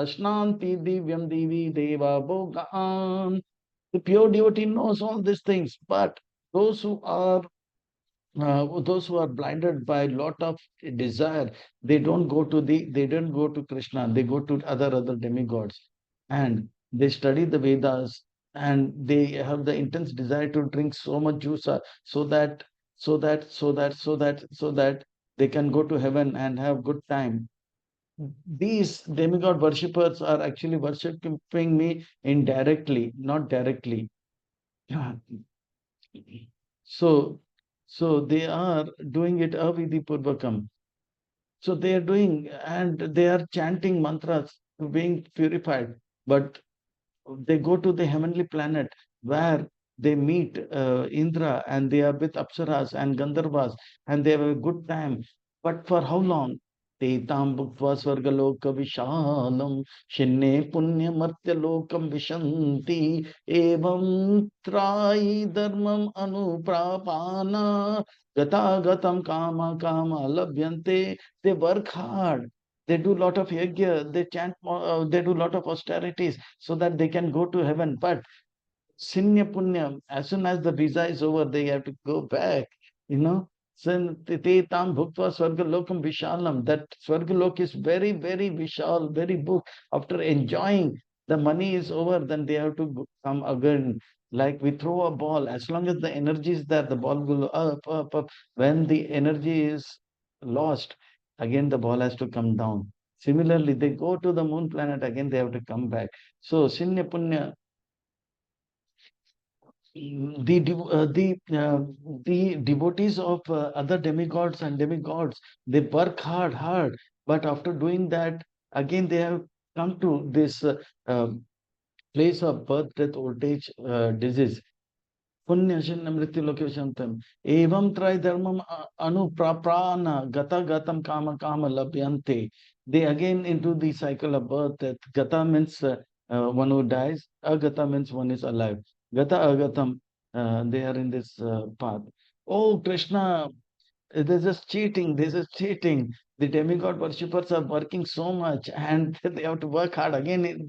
अश्नान्ति दिव्यं दिवि देवा भोगान्. The pure devotee knows all these things, but those who are those who are blinded by lot of desire, they don't go to Krishna, they go to other demigods, and they study the Vedas and they have the intense desire to drink so much juice, so that so that they can go to heaven and have good time. These demigod worshippers are actually worshipping me indirectly, not directly. So, so they are doing it avidhi purvakam. So they are doing, and they are chanting mantras to being purified. But they go to the heavenly planet where they meet Indra, and they are with Apsaras and Gandharvas, and they have a good time. But for how long? Tetam bhuktva svargaloka vishalam shinne punya martya lokam vishanti evam trai dharmam anuprapana gata gatam kama kama labhyante. They work hard. They do lot of yajna, they chant, they do lot of austerities so that they can go to heaven. But Sinya Punyam, as soon as the visa is over, they have to go back, you know. Te tam bhuktva swargalokam vishalam. That swargalok is very, very vishal, very book. After enjoying, the money is over, then they have to come again. Like we throw a ball, as long as the energy is there, the ball will up, up, up. When the energy is lost, again the ball has to come down. Similarly, they go to the moon planet, again they have to come back. So, Sinya Punya, the devotees of other demigods and demigods, they work hard, but after doing that, again they have come to this place of birth, death, old age, disease. Punyashin mrityu lokeshantam. Evam trai dharmam anuprapana gata gatam kama kama labhyante. They again into the cycle of birth, death. Gata means one who dies. Agata means one is alive. Gata agatam, they are in this path. Oh, Krishna, this is cheating. This is cheating. The demigod worshippers are working so much, and they have to work hard. Again,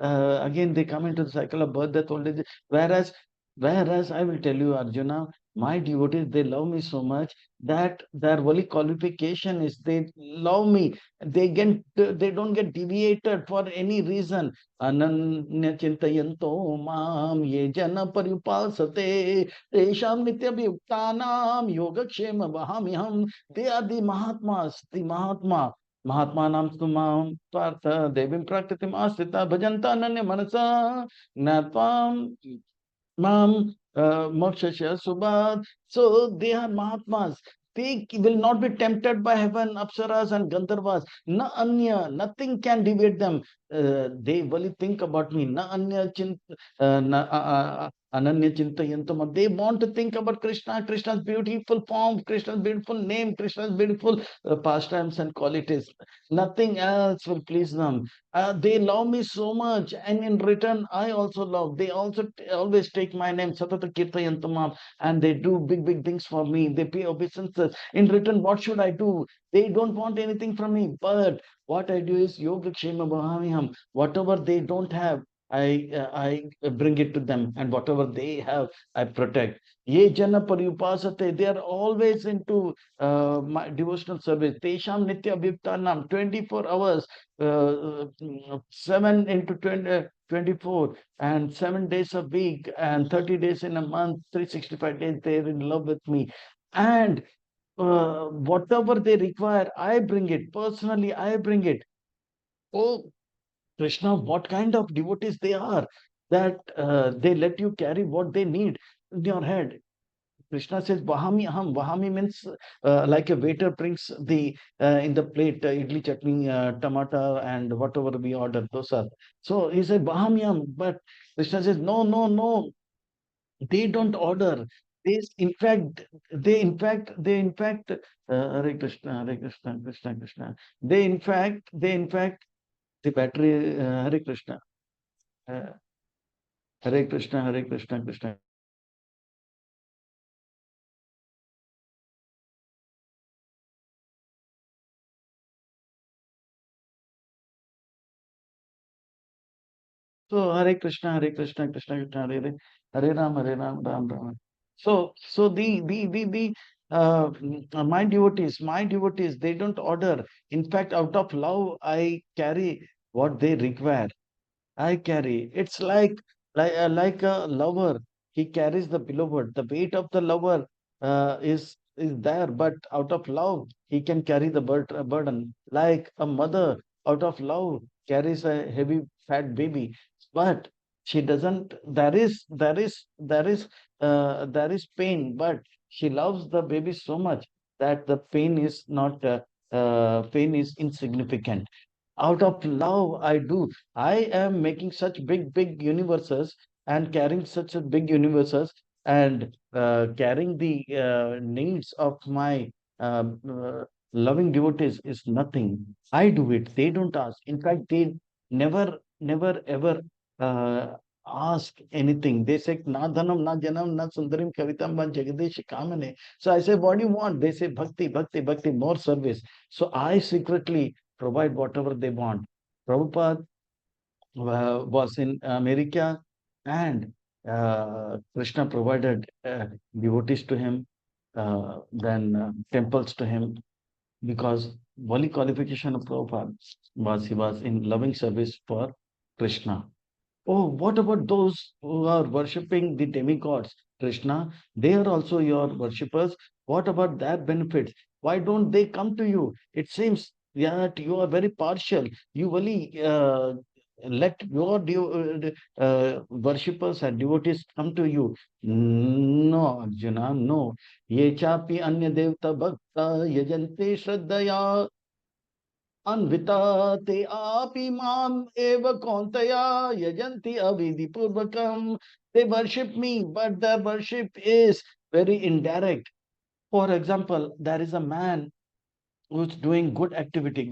again they come into the cycle of birth, death, old age. Whereas, whereas I will tell you, Arjuna, my devotees, they love me so much that their only qualification is they love me. They don't get deviated for any reason. Ananya chintayanto mam ye jana paripasate Tesham nityabhyuktanam yogakshema vahami. They are the Mahatmas, the Mahatma. Mahatmanam stumam partha devim prakritim asrita bhajanta ananya manasa gnatvam Mam, Mokshasya, Subhat. So they are Mahatmas. They will not be tempted by heaven, Apsaras, and Gandharvas. Na anya, nothing can deviate them. They only think about me. Na anya chint, ananya chintayantama. They want to think about Krishna, Krishna's beautiful form, Krishna's beautiful name, Krishna's beautiful pastimes and qualities. Nothing else will please them. They love me so much, and in return, I also love. They also always take my name, Satata Kirtayantamam, and they do big, big things for me. They pay obeisances. In return, what should I do? They don't want anything from me, but what I do is Yogakshema Bhahamiham. Whatever they don't have, I bring it to them, and whatever they have, I protect. Ye jana paripasate. They are always into my devotional service. Tesham nitya abhyuktanam. 24 hours 7 into 20, 24 and 7 days a week and 30 days in a month, 365 days, they're in love with me. And whatever they require, I bring it. Personally, I bring it. Oh, Krishna, what kind of devotees they are that they let you carry what they need in your head. Krishna says, Vahami aham. Vahami means like a waiter brings the in the plate idli chutney, tomato, and whatever we order, dosa. So he said, Vahami aham. But Krishna says, no, no, no. They don't order. Hare Krishna, Hare Krishna, Krishna, Krishna. They in fact, the battery, Hare Krishna, uh, Hare Krishna, Hare Krishna, Krishna. So Hare Krishna, Hare Krishna, Krishna Krishna, Hare Hare, Hare Ram, Ram Ram. So my devotees, they don't order. In fact, out of love, I carry what they require. I carry. It's like like a lover, he carries the beloved. The weight of the lover is there, but out of love, he can carry the burden. Like a mother, out of love, carries a heavy fat baby, but she doesn't. There is pain, but she loves the baby so much that the pain is not pain is insignificant. Out of love, I do. I am making such big universes and carrying such a big universes and carrying the needs of my loving devotees is nothing. I do it. They don't ask. In fact, they never ever uh, ask anything. They say, na dhanam, na janam, na sundarim kavitam, ban jagadesh kamane. So I say, what do you want? They say, bhakti, bhakti, bhakti, more service. So I secretly provide whatever they want. Prabhupada was in America, and Krishna provided devotees to him, then temples to him, because only qualification of Prabhupada was he was in loving service for Krishna. Oh, what about those who are worshipping the demigods, Krishna? They are also your worshippers. What about their benefits? Why don't they come to you? It seems that you are very partial. You only let your worshippers and devotees come to you. No, Arjuna, no. Ye chapi anya devta bhakta yajante shraddhaya Anvita ते आपि माम एव कौन्तेय यजन्ति अविधि पूर्वकम. They worship me, but their worship is very indirect. For example, there is a man who's doing good activity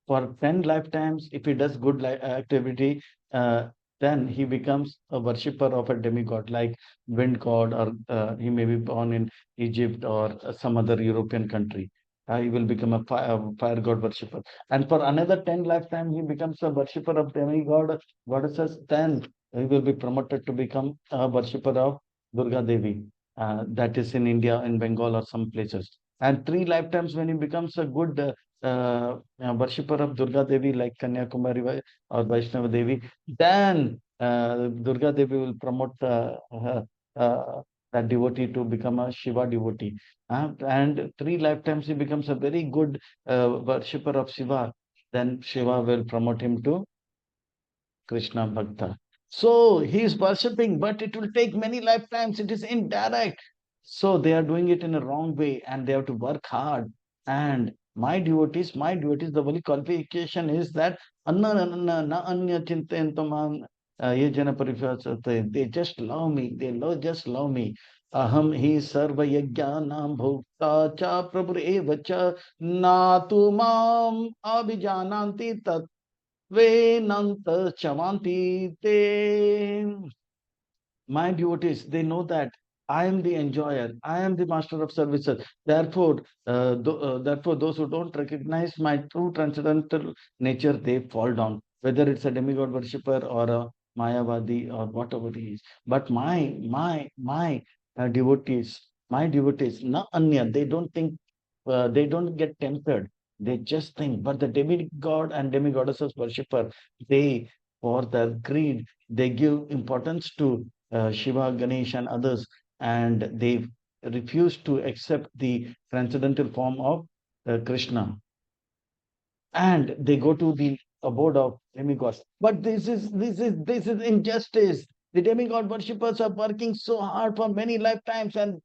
for 10 lifetimes. If he does good activity, uh, then he becomes a worshipper of a demigod, like wind god, or he may be born in Egypt or some other European country. He will become a fire god worshipper. And for another 10 lifetime, he becomes a worshipper of demigod goddesses. Then he will be promoted to become a worshipper of Durga Devi. That is in India, in Bengal, or some places. And three lifetimes, when he becomes a good worshipper of Durga Devi, like Kanyakumari or Vaishnava Devi, then Durga Devi will promote that devotee to become a Shiva devotee. And three lifetimes he becomes a very good worshipper of Shiva. Then Shiva will promote him to Krishna Bhakta. So he is worshipping, but it will take many lifetimes. It is indirect. So they are doing it in a wrong way, and they have to work hard. And my devotees, the only qualification is that anna anna na anya chintayantamam ye jana parivasate. They just love me. Just love me. Aham hi sarva yajnanam bhokta cha prabhu eva cha na tu mam abhijananti Venanta Chamanti Te. My devotees, they know that I am the enjoyer, I am the master of services. Therefore, those who don't recognize my true transcendental nature, they fall down. Whether it's a demigod worshipper or a Mayavadi or whatever he is. But my devotees, not anya, they don't think, they don't get tempted. They just think. But the demigod and demigoddesses worshipper, they, for their greed, they give importance to Shiva, Ganesh, and others, and they refuse to accept the transcendental form of Krishna, and they go to the abode of demigods. But this is injustice. The demigod worshippers are working so hard for many lifetimes, and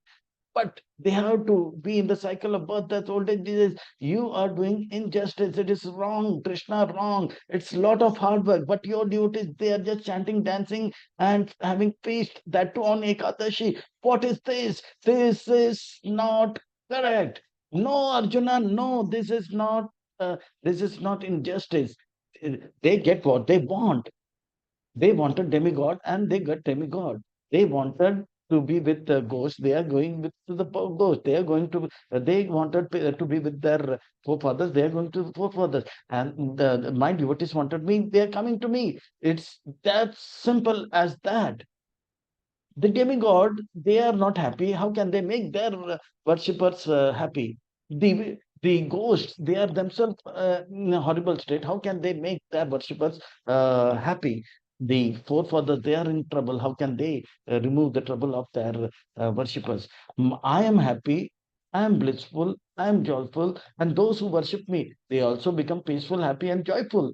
but they have to be in the cycle of birth, death, old age, disease. You are doing injustice. It is wrong, Krishna, wrong. It's a lot of hard work. But your devotees, they are just chanting, dancing, and having feast. That too on Ekadashi. What is this? This is not correct. No, Arjuna, no, this is not. This is not injustice. They get what they want. They wanted demigod and they got demigod. They wanted to be with the ghost. They are going with the ghost. They are going to. They wanted to be with their forefathers. They are going to the forefathers. And my devotees wanted me. They are coming to me. It's that simple as that. The demigod, they are not happy. How can they make their worshippers happy? The ghosts, they are themselves in a horrible state. How can they make their worshippers happy? The forefathers, they are in trouble. How can they remove the trouble of their worshippers? I am happy, I am blissful, I am joyful, and those who worship me, they also become peaceful, happy, and joyful.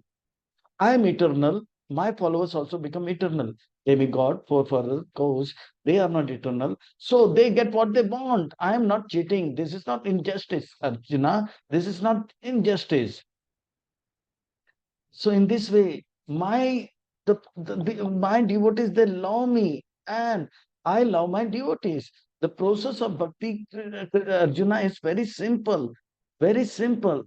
I am eternal. My followers also become eternal. Demigod, forefathers, coach, they are not eternal. So they get what they want. I am not cheating. This is not injustice, Arjuna. This is not injustice. So in this way, my devotees, they love me, and I love my devotees. The process of bhakti, Arjuna, is very simple. Very simple.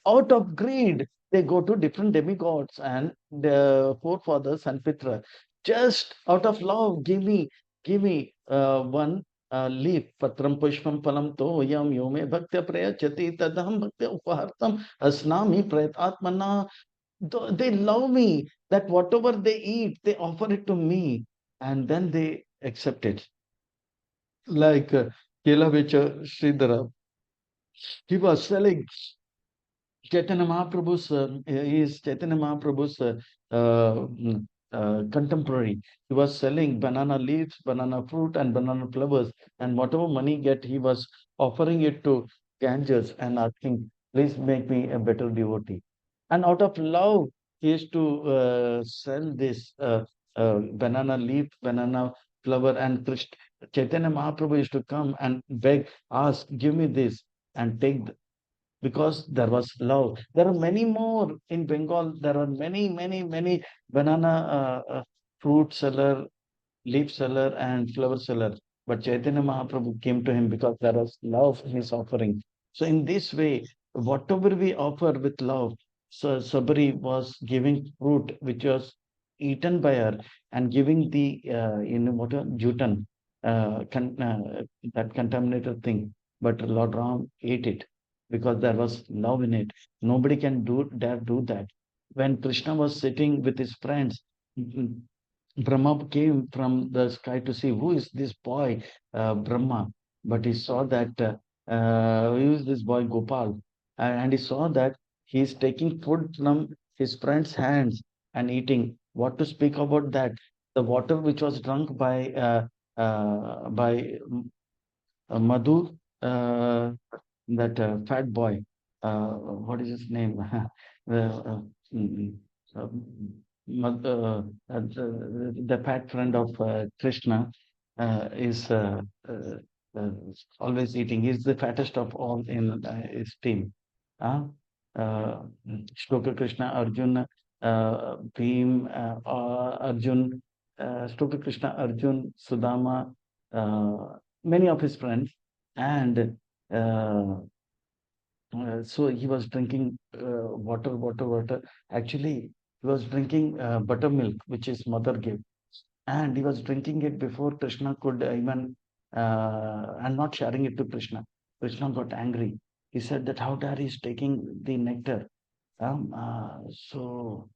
Out of greed, they go to different demigods and the forefathers and Pitra. Just out of love, give me one leaf. Patram pushpam palam to yam yome bhaktya prayachati tadaham bhaktya upahartam asnami prayatatmana. They love me that whatever they eat, they offer it to me and then they accept it. Like Kelavecha Sridhara, he was selling Chaitanya Mahaprabhu's is Chaitanya Mahaprabhu's contemporary. He was selling banana leaves, banana fruit, and banana flowers, and whatever money get, he was offering it to Ganges and asking, "Please make me a better devotee." And out of love, he used to sell this banana leaf, banana flower, and Chaitanya Mahaprabhu used to come and beg, ask, "Give me this," and take because there was love. There are many more in Bengal. There are many banana fruit seller, leaf seller, and flower seller. But Chaitanya Mahaprabhu came to him because there was love in his offering. So in this way, whatever we offer with love, so Sabari was giving fruit which was eaten by her and giving the what jutan, that contaminated thing. But Lord Ram ate it because there was love in it. Nobody can dare do that. When Krishna was sitting with his friends, Brahma came from the sky to see who is this boy, Brahma. But he saw that who is this boy, Gopal, and he saw that he is taking food from his friend's hands and eating. What to speak about that? The water which was drunk by Madhu, that fat boy, what is his name? Mm, uh, the fat friend of Krishna is uh, always eating. He's the fattest of all in his team. Uh, uh, Shloka Krishna, Arjun, Bhim, Arjun, Shloka Krishna, Arjun, Sudama, many of his friends, and so he was drinking water. Actually, he was drinking buttermilk, which his mother gave, and he was drinking it before Krishna could even, and not sharing it to Krishna. Krishna got angry. He said that how dare he is taking the nectar. Um, uh, so,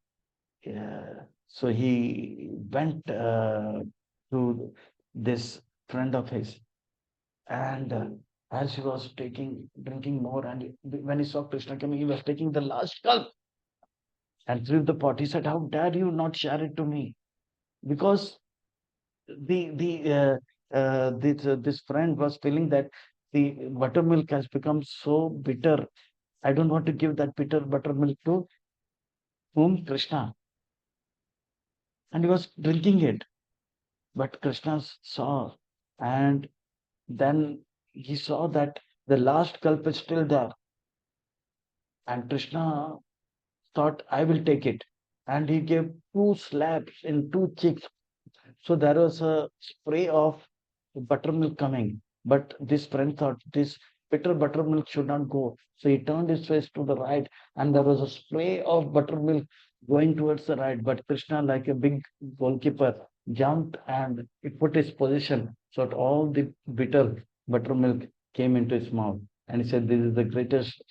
yeah, so he went to this friend of his, and as he was drinking more, and when he saw Krishna coming, he was taking the last gulp and threw the pot. He said, "How dare you not share it to me?" Because this friend was feeling that the buttermilk has become so bitter. I don't want to give that bitter buttermilk to whom Krishna, and he was drinking it. But Krishna saw, and then he saw that the last gulp is still there, and Krishna thought, I will take it. And he gave two slaps in two cheeks. So there was a spray of buttermilk coming. But this friend thought this bitter buttermilk should not go. So he turned his face to the right, and there was a spray of buttermilk going towards the right. But Krishna, like a big goalkeeper, jumped and he put his position so that all the bitter buttermilk came into his mouth. And he said, "This is the greatest,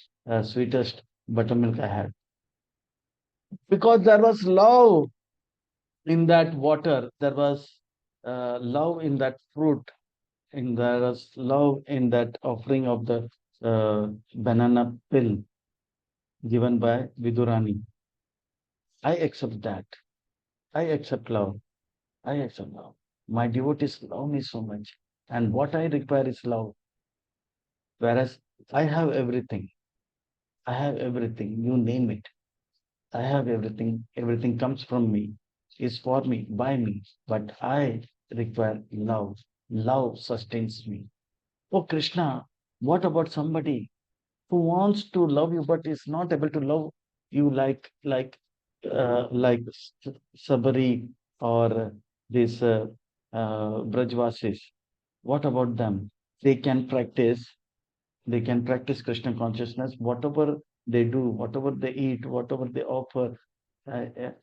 sweetest buttermilk I had." Because there was love in that water, there was love in that fruit, and there was love in that offering of the banana pill given by Vidurani. I accept that. I accept love. I accept love. My devotees love me so much. And what I require is love. Whereas I have everything. I have everything. You name it. I have everything. Everything comes from me, is for me, by me. But I require love. Love sustains me. Oh Krishna, what about somebody who wants to love you but is not able to love you like Sabari or these Brajvasis? What about them? They can practice they can practice Krishna consciousness, whatever they do, whatever they eat, whatever they offer,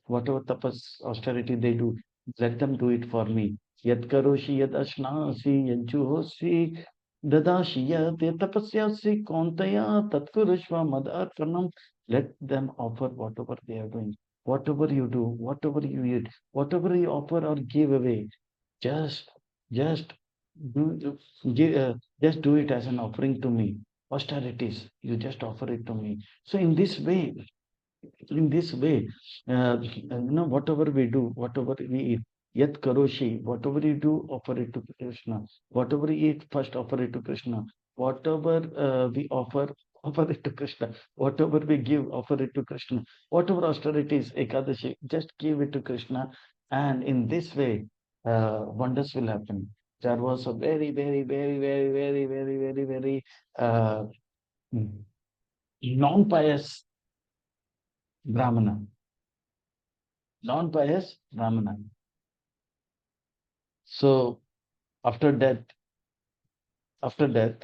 whatever tapas, austerity they do, let them do it for me. Yad karoshi, yad ashnasi, yad juhosi, dadashi, yad tapasyasi, kontaya, tatkurushva, madarpanam. Let them offer whatever they are doing. Whatever you do, whatever you eat, whatever you offer or give away, just, just do, give, just do it as an offering to me. Austerities, you just offer it to me. So in this way, whatever we do, whatever we eat, yat karoshi, whatever you do, offer it to Krishna. Whatever you eat, first offer it to Krishna. Whatever we offer, offer it to Krishna. Whatever we give, offer it to Krishna. Whatever austerities, Ekadashi, just give it to Krishna. And in this way, wonders will happen. There was a very, very, very, very, very, very, very, very uh, non-pious Brahmana. Non-pious Brahmana. So after death, after death,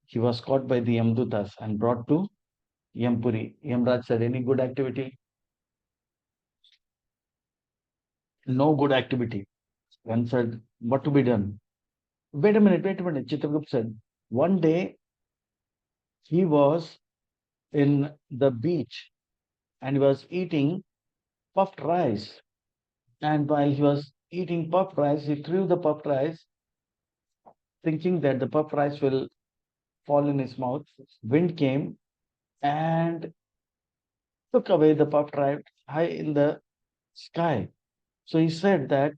he was caught by the Yamdutas and brought to Yampuri. Yamraj said, any good activity? No good activity. One said, what to be done? Wait a minute. Chitragupta said, one day he was in the beach and he was eating puffed rice. And while he was eating puffed rice, he threw the puffed rice, thinking that the puffed rice will fall in his mouth. Wind came and took away the puffed rice high in the sky. So he said that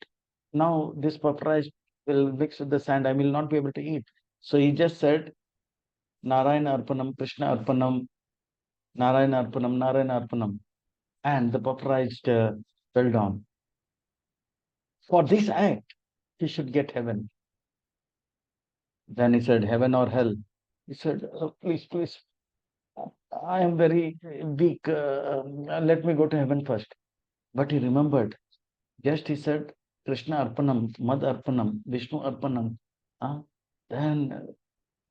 now this puffed rice will mix with the sand. I will not be able to eat. So he just said, Narayana Arpanam, Krishna Arpanam, Narayana Arpanam, Narayana Arpanam. And the puffed rice fell down. For this act, he should get heaven. Then he said, heaven or hell. He said, please, please, I am very weak. Let me go to heaven first. But he remembered. Just he said, Krishna Arpanam, Mad Arpanam, Vishnu Arpanam. Uh, then,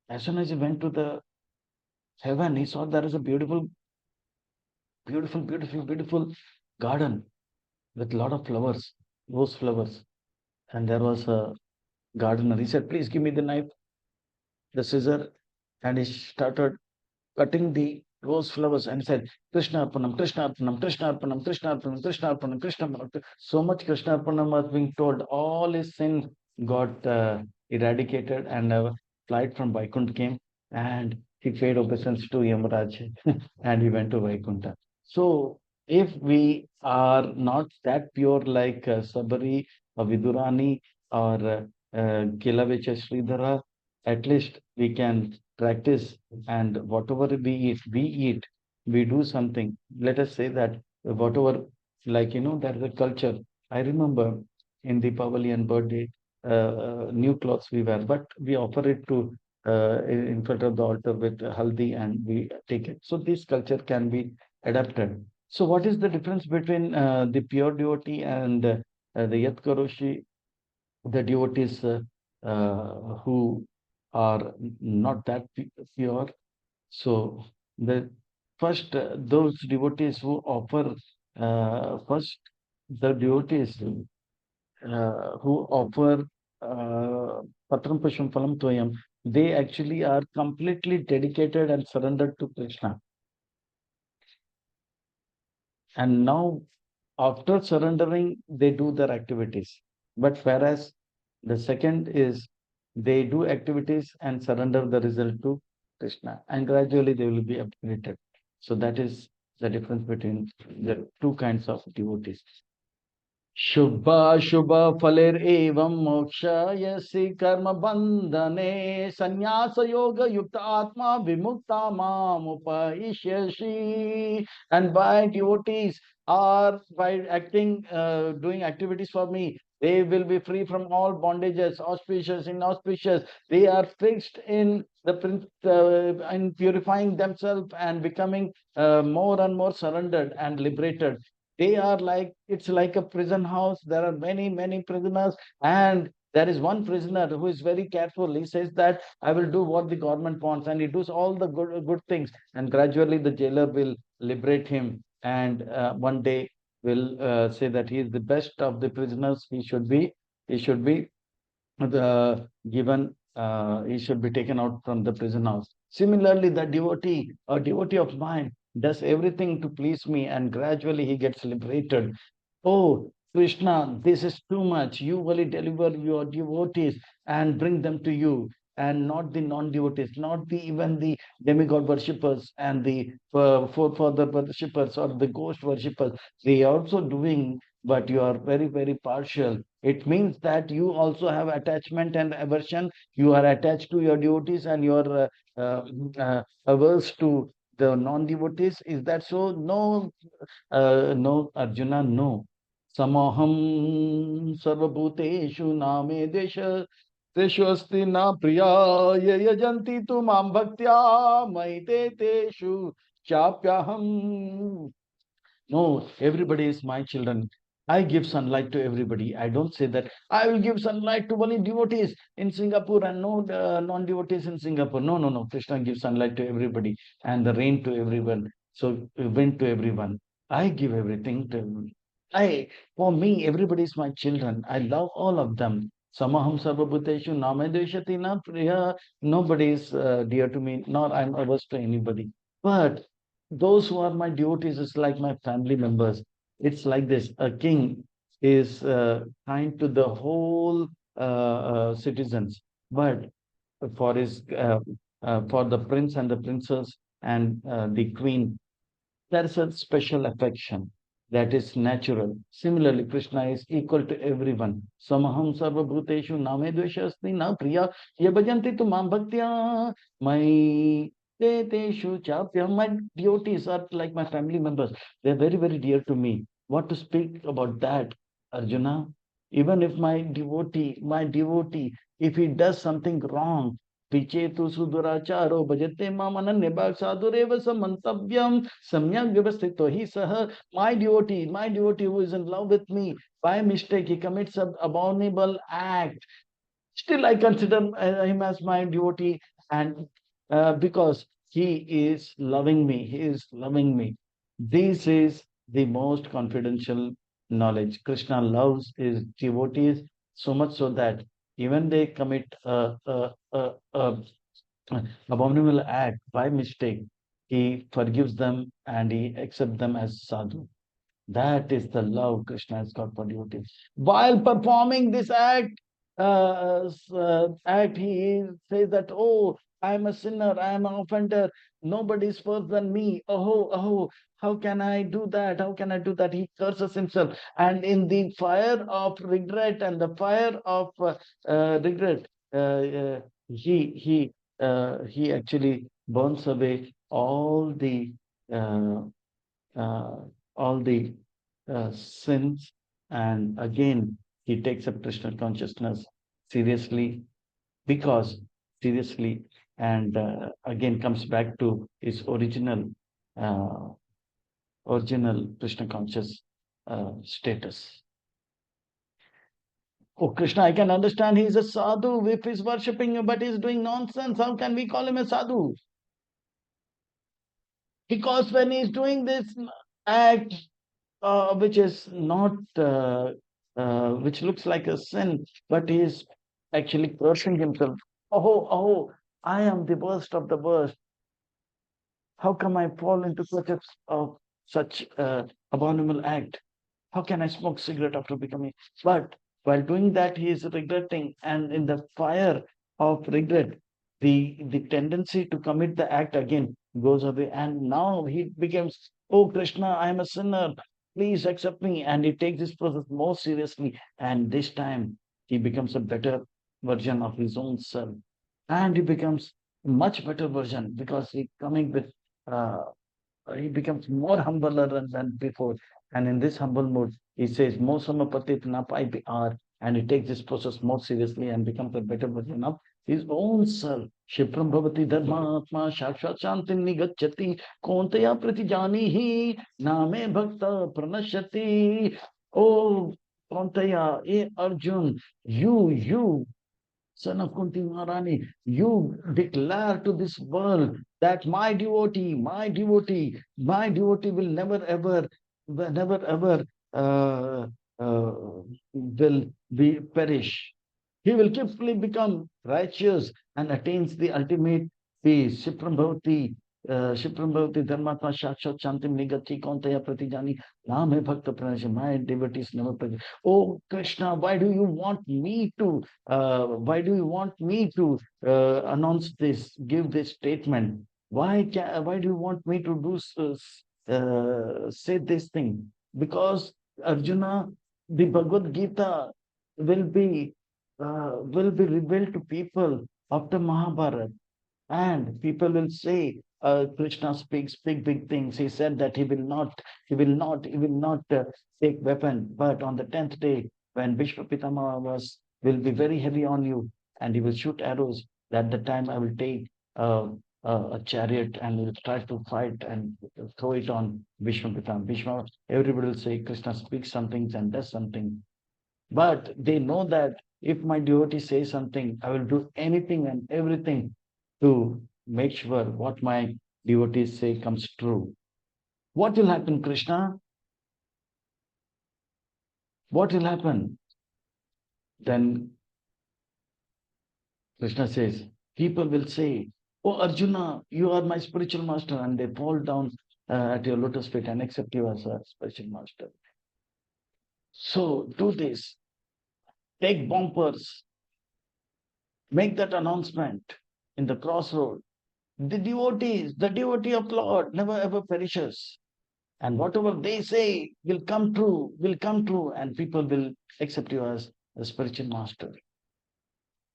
as soon as he went to the heaven, he saw there is a beautiful, beautiful, beautiful, beautiful garden with a lot of flowers, rose flowers. And there was a gardener. He said, please give me the knife, the scissor. And he started cutting the rose flowers and said, Krishna Arpanam, Krishna Arpanam, Krishna Arpanam, Krishna Arpanam, Krishna Arpanam, Krishna Arpanam. So much Krishna Arpanam was being told, all his sin got eradicated and a flight from Vaikuntha came and he paid obeisance to Yamaraj and he went to Vaikuntha. So if we are not that pure like Sabari or Vidurani or Kilavecha Sridhara, at least we can practice and whatever we eat, we do something. Let us say that whatever, there is a culture. I remember in the Pavilion birthday, new clothes we wear, but we offer it to in front of the altar with haldi and we take it. So this culture can be adapted. So what is the difference between the pure devotee and the Yat Karoshi, the devotees who are not that pure? So the first, those devotees who offer first, the devotees who offer Patram Pushpam Phalam Toyam, they actually are completely dedicated and surrendered to Krishna. And now, after surrendering, they do their activities. But whereas the second is they do activities and surrender the result to Krishna, and gradually they will be upgraded. So that is the difference between the two kinds of devotees. Shubha Shubha Phaler Evam Moksha Yasi Karma Bandhane Sannyasa Yoga Yukta Atma Vimukta Mam Upaishyashi. And by devotees are by acting, doing activities for me, they will be free from all bondages, auspicious, inauspicious. They are fixed in in purifying themselves and becoming more and more surrendered and liberated. They are like, it's like a prison house. There are many many prisoners, and there is one prisoner who is very careful. He says that I will do what the government wants, and he does all the good things, and gradually the jailer will liberate him, and one day will say that he is the best of the prisoners. He should be given, he should be taken out from the prison house. Similarly, the devotee, a devotee of mine, does everything to please me, and gradually he gets liberated. Oh, Krishna, this is too much. You only deliver your devotees and bring them to you, and not the non-devotees, not the even the demigod worshippers and the forefather worshippers or the ghost worshippers. They are also doing, but you are very, very partial. It means that you also have attachment and aversion. You are attached to your devotees, and you are averse to the non-devotees. Is that so? No, no, Arjuna, no. Samoham sarvabhuteshu name desha teshu asti na priya yajanti tu mam bhaktya maite teshu chapyaham. No, everybody is my children. I give sunlight to everybody. I don't say that I will give sunlight to only devotees in Singapore and no non-devotees in Singapore. No, no, no. Krishna gives sunlight to everybody and the rain to everyone. So wind to everyone. I give everything to everyone. For me, everybody is my children. I love all of them. Samaham sarvabhuteshu namedeshati na priya. Nobody is dear to me, nor I'm averse to anybody. But those who are my devotees is like my family members. It's like this: a king is kind to the whole citizens, but for the prince and the princess and the queen, there is a special affection that is natural. Similarly, Krishna is equal to everyone. Samaham sarva bhuteshu name dveshasni na priya ye bhajanti tu mam bhaktya my teshu chapya. My devotees are like my family members. They are very, very dear to me. What to speak about that, Arjuna? Even if my devotee, if he does something wrong, Pichetu suduracharo bhajate mamananyabhak sadureva samantavyam samyak vyavasthito hi saha. My devotee who is in love with me, by mistake he commits an abominable act. Still, I consider him as my devotee, and because he is loving me, he is loving me. This is the most confidential knowledge. Krishna loves his devotees so much so that even they commit a abominable act by mistake, he forgives them and he accepts them as sadhu. That is the love Krishna has got for devotees. While performing this act, he says that, oh, I am a sinner, I am an offender, nobody is worse than me. Oh, oh, how can I do that? How can I do that? He curses himself. And in the fire of regret and the fire of regret, he actually burns away uh, uh, all the sins, and again he takes up Krishna consciousness seriously, because seriously, and again comes back to his uh, original Krishna conscious status. Oh, Krishna, I can understand he is a sadhu if he's worshipping you, but he's doing nonsense. How can we call him a sadhu? Because when he's doing this act, which is not, which looks like a sin, but he is actually cursing himself. Oh, oh, I am the worst of the worst. How come I fall into such abominable act? How can I smoke cigarette after becoming? But while doing that, he is regretting, and in the fire of regret, the tendency to commit the act again goes away, and now he becomes, oh Krishna, I am a sinner. please accept me. And he takes this process more seriously. And this time he becomes a better version of his own self. And he becomes a much better version because he coming with uh, he becomes more humbler than before. And in this humble mood, he says, Mosama Patit Napai Bihar. And he takes this process more seriously and becomes a better version of his own self. Shipram Bhavati Dharmatma Shakshat Shantin Nigachati Kontaya Pratijani Hi Name Bhakta Pranashati. Oh, Kontaya, Arjun, you son of Kunti Maharani, you declare to this world that my devotee will never ever uh, uh, will be perish. He will quickly become righteous and attains the ultimate peace. Shipram Bhavati Dharmatma Shakshat Shantim Nigati Kontaya Pratijani Nam Bhakta Pranasya. My devotees never perish. Oh Krishna, why do you want me to announce this, give this statement? Why do you want me to say this thing? Because Arjuna, the Bhagavad Gita will be revealed to people after Mahabharata. And people will say, Krishna speaks big things. He said that he will not take weapon. But on the 10th day, when Bhishma Pitama will be very heavy on you, and he will shoot arrows, at the time I will take uh, a chariot and will try to fight and throw it on Bhishma Pitama. Bhishma, everybody will say, Krishna speaks some things and does something. But they know that if my devotee says something, I will do anything and everything to make sure what my devotees say comes true. What will happen, Krishna? What will happen? Then Krishna says, people will say, Oh Arjuna, you are my spiritual master, and they fall down at your lotus feet and accept you as a spiritual master. So do this, take bumpers, make that announcement in the crossroad. The devotee of Lord never ever perishes. And whatever they say will come true, and people will accept you as a spiritual master.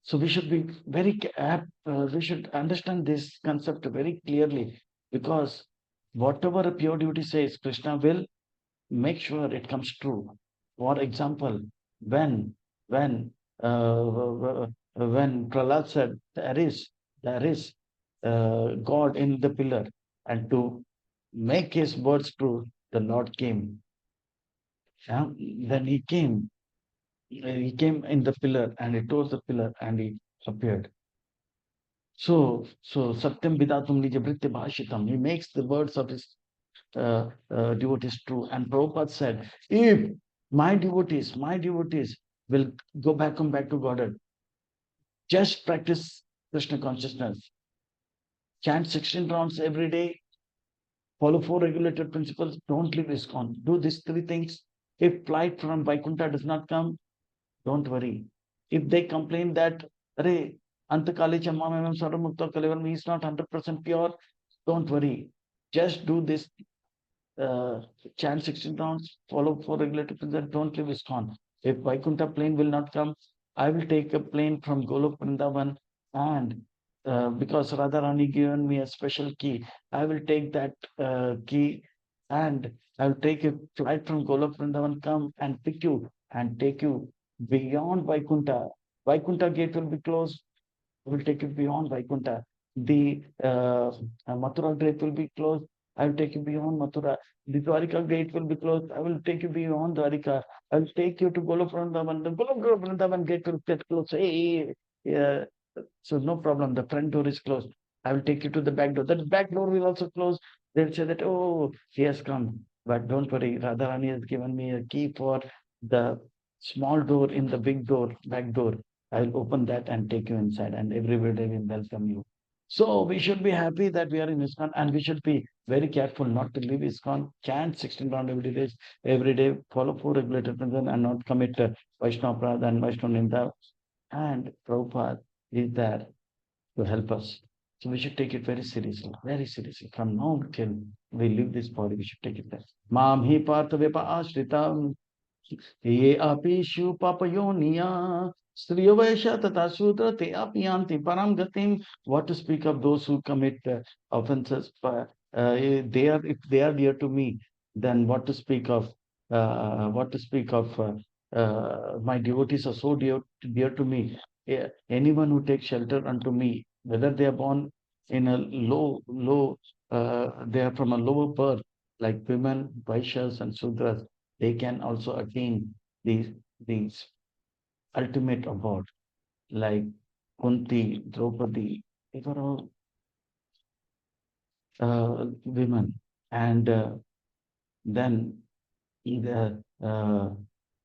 So we should be we should understand this concept very clearly because whatever a pure devotee says, Krishna will make sure it comes true. For example, when when when Prahlad said there is God in the pillar, and to make his words true, the Lord came. Then he came in the pillar and he tore the pillar and he appeared. So Satyam Vidatum Nijabhritya Bhashitam. He makes the words of his devotees true. And Prabhupada said, if my devotees will come back to Godhead, just practice Krishna consciousness, chant 16 rounds every day, follow four regulated principles, don't leave ISKCON. Do these three things. If flight from Vaikuntha does not come, don't worry. If they complain that, Arey, Antakali Chamma Saramukta Kalevaram is not 100% pure, don't worry. Just do this uh, chant 16 rounds, follow four regulated principles, don't leave ISKCON. If Vaikuntha plane will not come, I will take a plane from Golok Vrindavan, and because Radharani given me a special key, I will take that key, and I will take a flight from Golok Vrindavan, come and pick you and take you beyond Vaikuntha. Vaikuntha gate will be closed. I will take you beyond Vaikuntha. The Mathura gate will be closed. I will take you beyond Mathura. The Dwarika gate will be closed. I will take you beyond Dwarika. I will take you to Golok Vrindavan. The Golok Vrindavan gate will get closed. Hey, yeah. So no problem. The front door is closed. I will take you to the back door. That back door will also close. They'll say that, oh, he has come. But don't worry, Radharani has given me a key for the small door in the big door, back door. I will open that and take you inside, and everybody will welcome you. So we should be happy that we are in ISKCON, and we should be very careful not to leave ISKCON. Chant 16 round every day, follow four regulated principles, and not commit Vaishnava Prad and Vaishnava Ninda. And Prabhupada is there to help us. So we should take it very seriously, very seriously. From now till we leave this body, we should take it there. Mam hi partha vipa ashritam ye apishu papayoniya Striya Vaishya tata Sudra te apiyanti param gatim. What to speak of those who commit offenses? They are, if they are dear to me, then what to speak of my devotees are so dear to me. Anyone who takes shelter unto me, whether they are born in a they are from a lower birth, like women, Vaishyas and Sudras, they can also attain these ultimate abode, like Kunti, Draupadi, they were all women. And then the,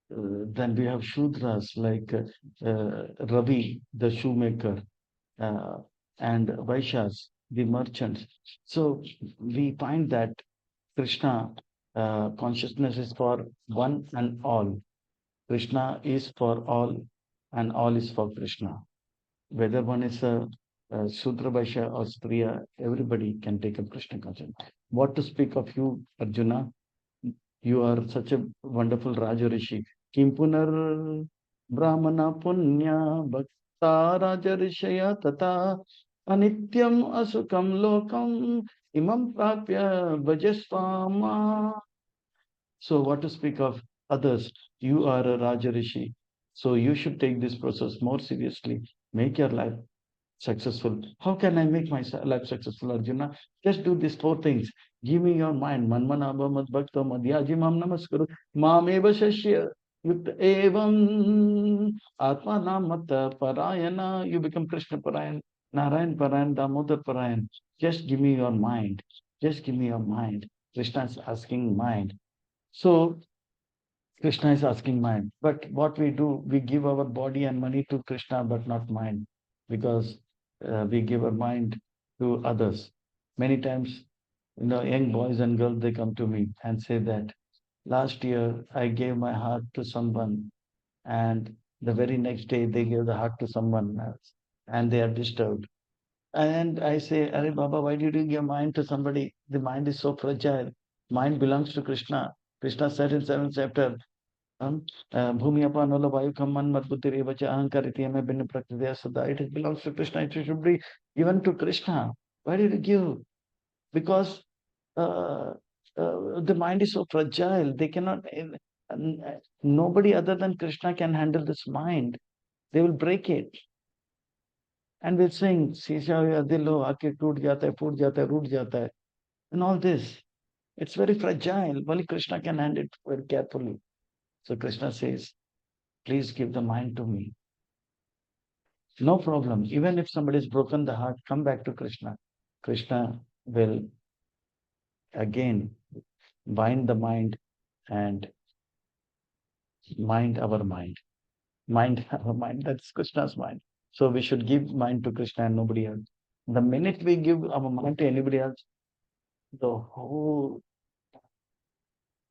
then we have Shudras like Ravi, the shoemaker, uh, and Vaishyas, the merchants. So we find that Krishna consciousness is for one and all. Krishna is for all, and all is for Krishna. Whether one is a Sudra Vaishya or Striya, everybody can take up Krishna consciousness. What to speak of you, Arjuna? You are such a wonderful Raja Rishi. Kim punar Brahmana punya bhakta Raja Rishaya tata anityam asukam lokam imam prapya bhajasvama. So what to speak of others? You are a Raja Rishi. So you should take this process more seriously. Make your life successful. How can I make my life successful, Arjuna? Just do these four things. Give me your mind. Manmanabha mad bhakta madhyaji mam namaskaru. Mam eva shashya yukta evam atma namata parayana. You become Krishna Parayan, Narayan Parayan, Damodar Parayan. Just give me your mind. Just give me your mind. Krishna is asking mind. So Krishna is asking mind. But what we do, we give our body and money to Krishna, but not mind, because we give our mind to others. Many times, young boys and girls, they come to me and say that last year I gave my heart to someone, and the very next day they gave the heart to someone else, and they are disturbed. And I say, Arey Baba, why did you give mind to somebody? The mind is so fragile. Mind belongs to Krishna. Krishna said in 7th chapter, Bhumi Apanola Vayu Kaman Madbuti Revacha Ahankariti Ame Bin Prakriti Sada. It belongs to Krishna. It should be given to Krishna. Why did you give? Because the mind is so fragile. They cannot, nobody other than Krishna can handle this mind. They will break it. And we'll sing, Sisha dil ho aake toot jata hai, phoot jata hai, root jata hai. And all this. It's very fragile. Only Krishna can handle it very carefully. So Krishna says, please give the mind to me. No problem. Even if somebody has broken the heart, come back to Krishna. Krishna will again bind the mind and mind our mind. Mind our mind. That's Krishna's mind. So we should give mind to Krishna and nobody else. The minute we give our mind to anybody else, the whole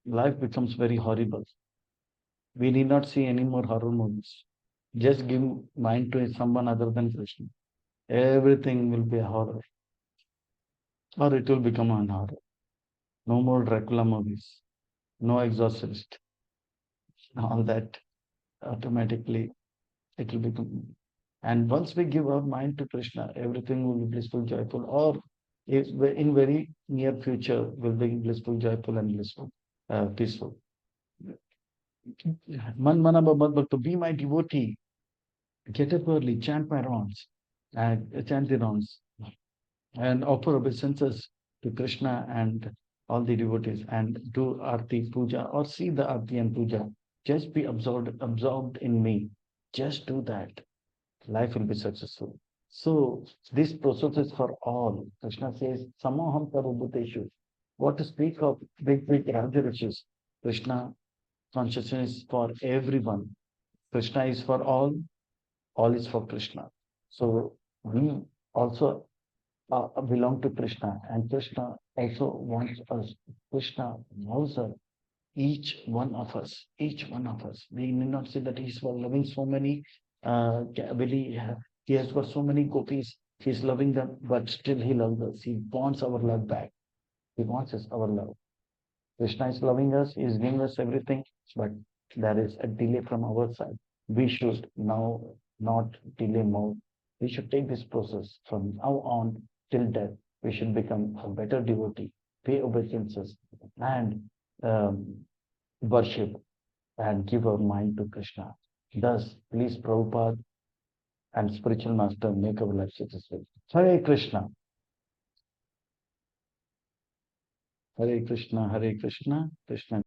life becomes very horrible. We need not see any more horror movies. Just give mind to someone other than Krishna. Everything will be a horror, or it will become an horror. No more Dracula movies, no exorcist, all that automatically it will become. And once we give our mind to Krishna, everything will be blissful, joyful, or in very near future will be blissful, joyful, and blissful, peaceful. Man manaba mad bhakta, be my devotee. Get up early, chant my rounds, chant the rounds, and offer obeisances to Krishna and all the devotees, and do arti puja or see the arti and puja. Just be absorbed in me. Just do that. Life will be successful. So this process is for all. Krishna says, Samoham Sarvabhuteshu. What to speak of big, big Raja Rishis? Krishna consciousness is for everyone. Krishna is for all is for Krishna. So we also belong to Krishna, and Krishna also wants us. Krishna loves us, each one of us, each one of us. We may not say that he's for loving so many, he has got so many gopis. He's loving them, but still he loves us. He wants our love back. He wants us our love. Krishna is loving us, he is giving us everything, but there is a delay from our side. We should now not delay more. We should take this process from now on till death. We should become a better devotee, pay obeisances, and worship and give our mind to Krishna. Thus, please, Prabhupada and spiritual master, make our life successful. Hare Krishna. Hare Krishna, Hare Krishna, Krishna